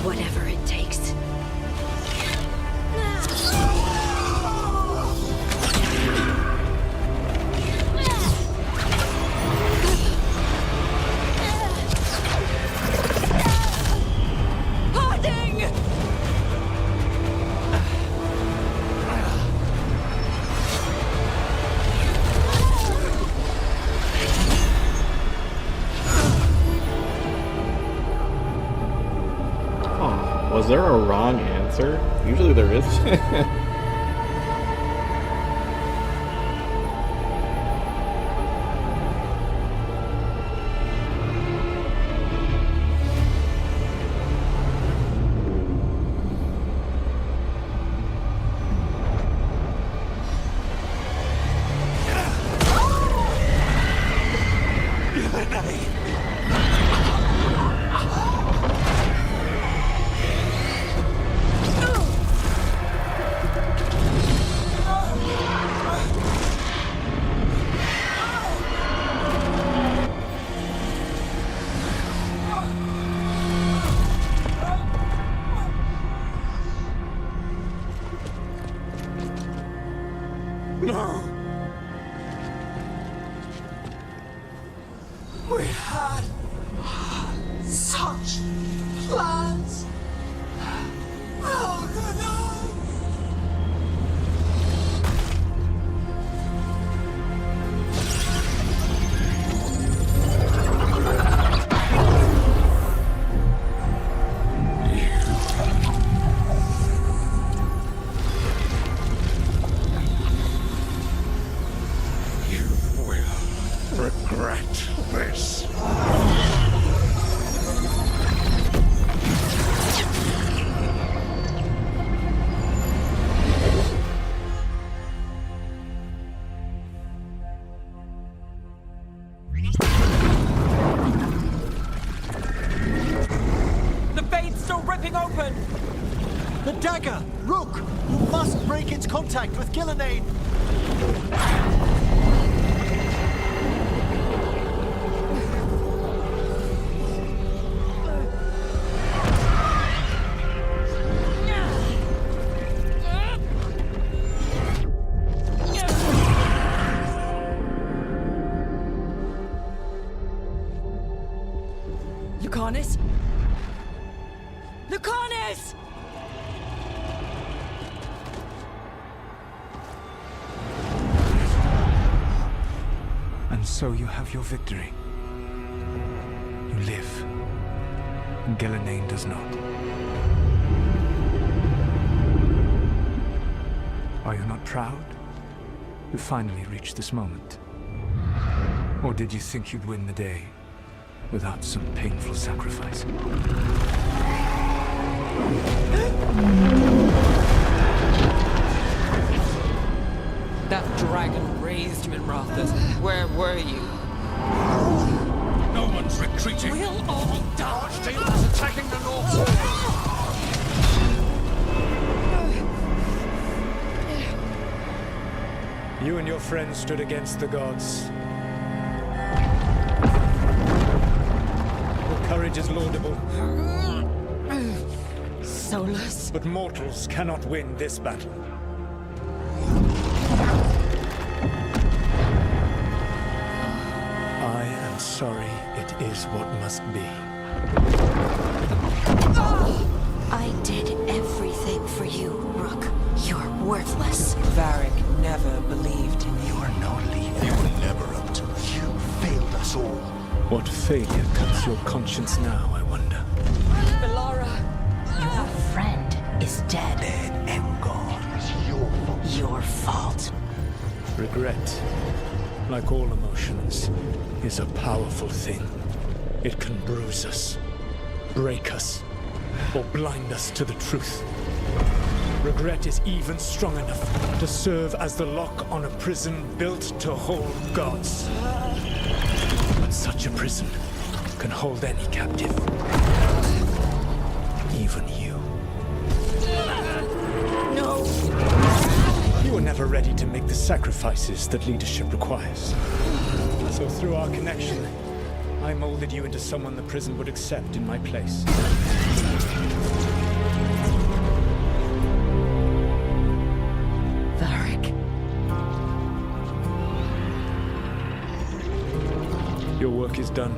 Whatever it takes. Was there a wrong answer? Usually there is. No! We had such plans! Elganon! Regret this. The fade's still ripping open! The dagger! Rook! You must break its contact with Gillenane! Lucanus? Lucanus! And so you have your victory. You live, and Gillenane does not. Are you not proud? You finally reached this moment. Or did you think you'd win the day without some painful sacrifice? That dragon raised Minrathas. Where were you? No one's retreating. We'll all die! Archdeacon's attacking the North Wall. You and your friends stood against the gods. Your courage is laudable. Solus? But mortals cannot win this battle. I am sorry it is what must be. I did everything for you, Rook. You're worthless. Varric never believed in you. You are no leader. You were never up to. You failed us all. What failure cuts your conscience now, I wonder? Belara! Your friend is dead. Dead and gone. It's your fault. Your fault. Regret, like all emotions, is a powerful thing. It can bruise us, break us, or blind us to the truth. Regret is even strong enough to serve as the lock on a prison built to hold gods. But such a prison can hold any captive. Even you. No! You were never ready to make the sacrifices that leadership requires. So through our connection, I molded you into someone the prison would accept in my place. Varric? Your work is done.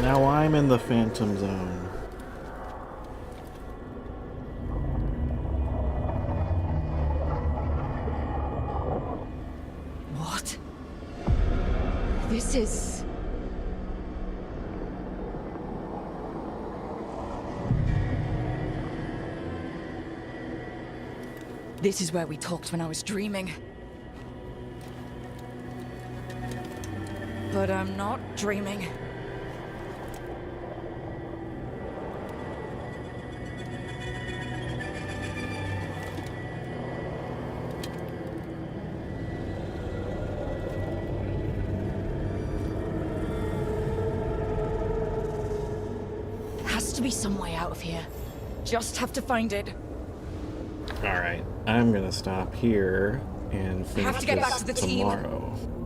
Now I'm in the Phantom Zone. What? This is... This is where we talked when I was dreaming. But I'm not dreaming. Has to be some way out of here. Just have to find it. Alright, I'm gonna stop here and finish Have to get this back to the team. tomorrow.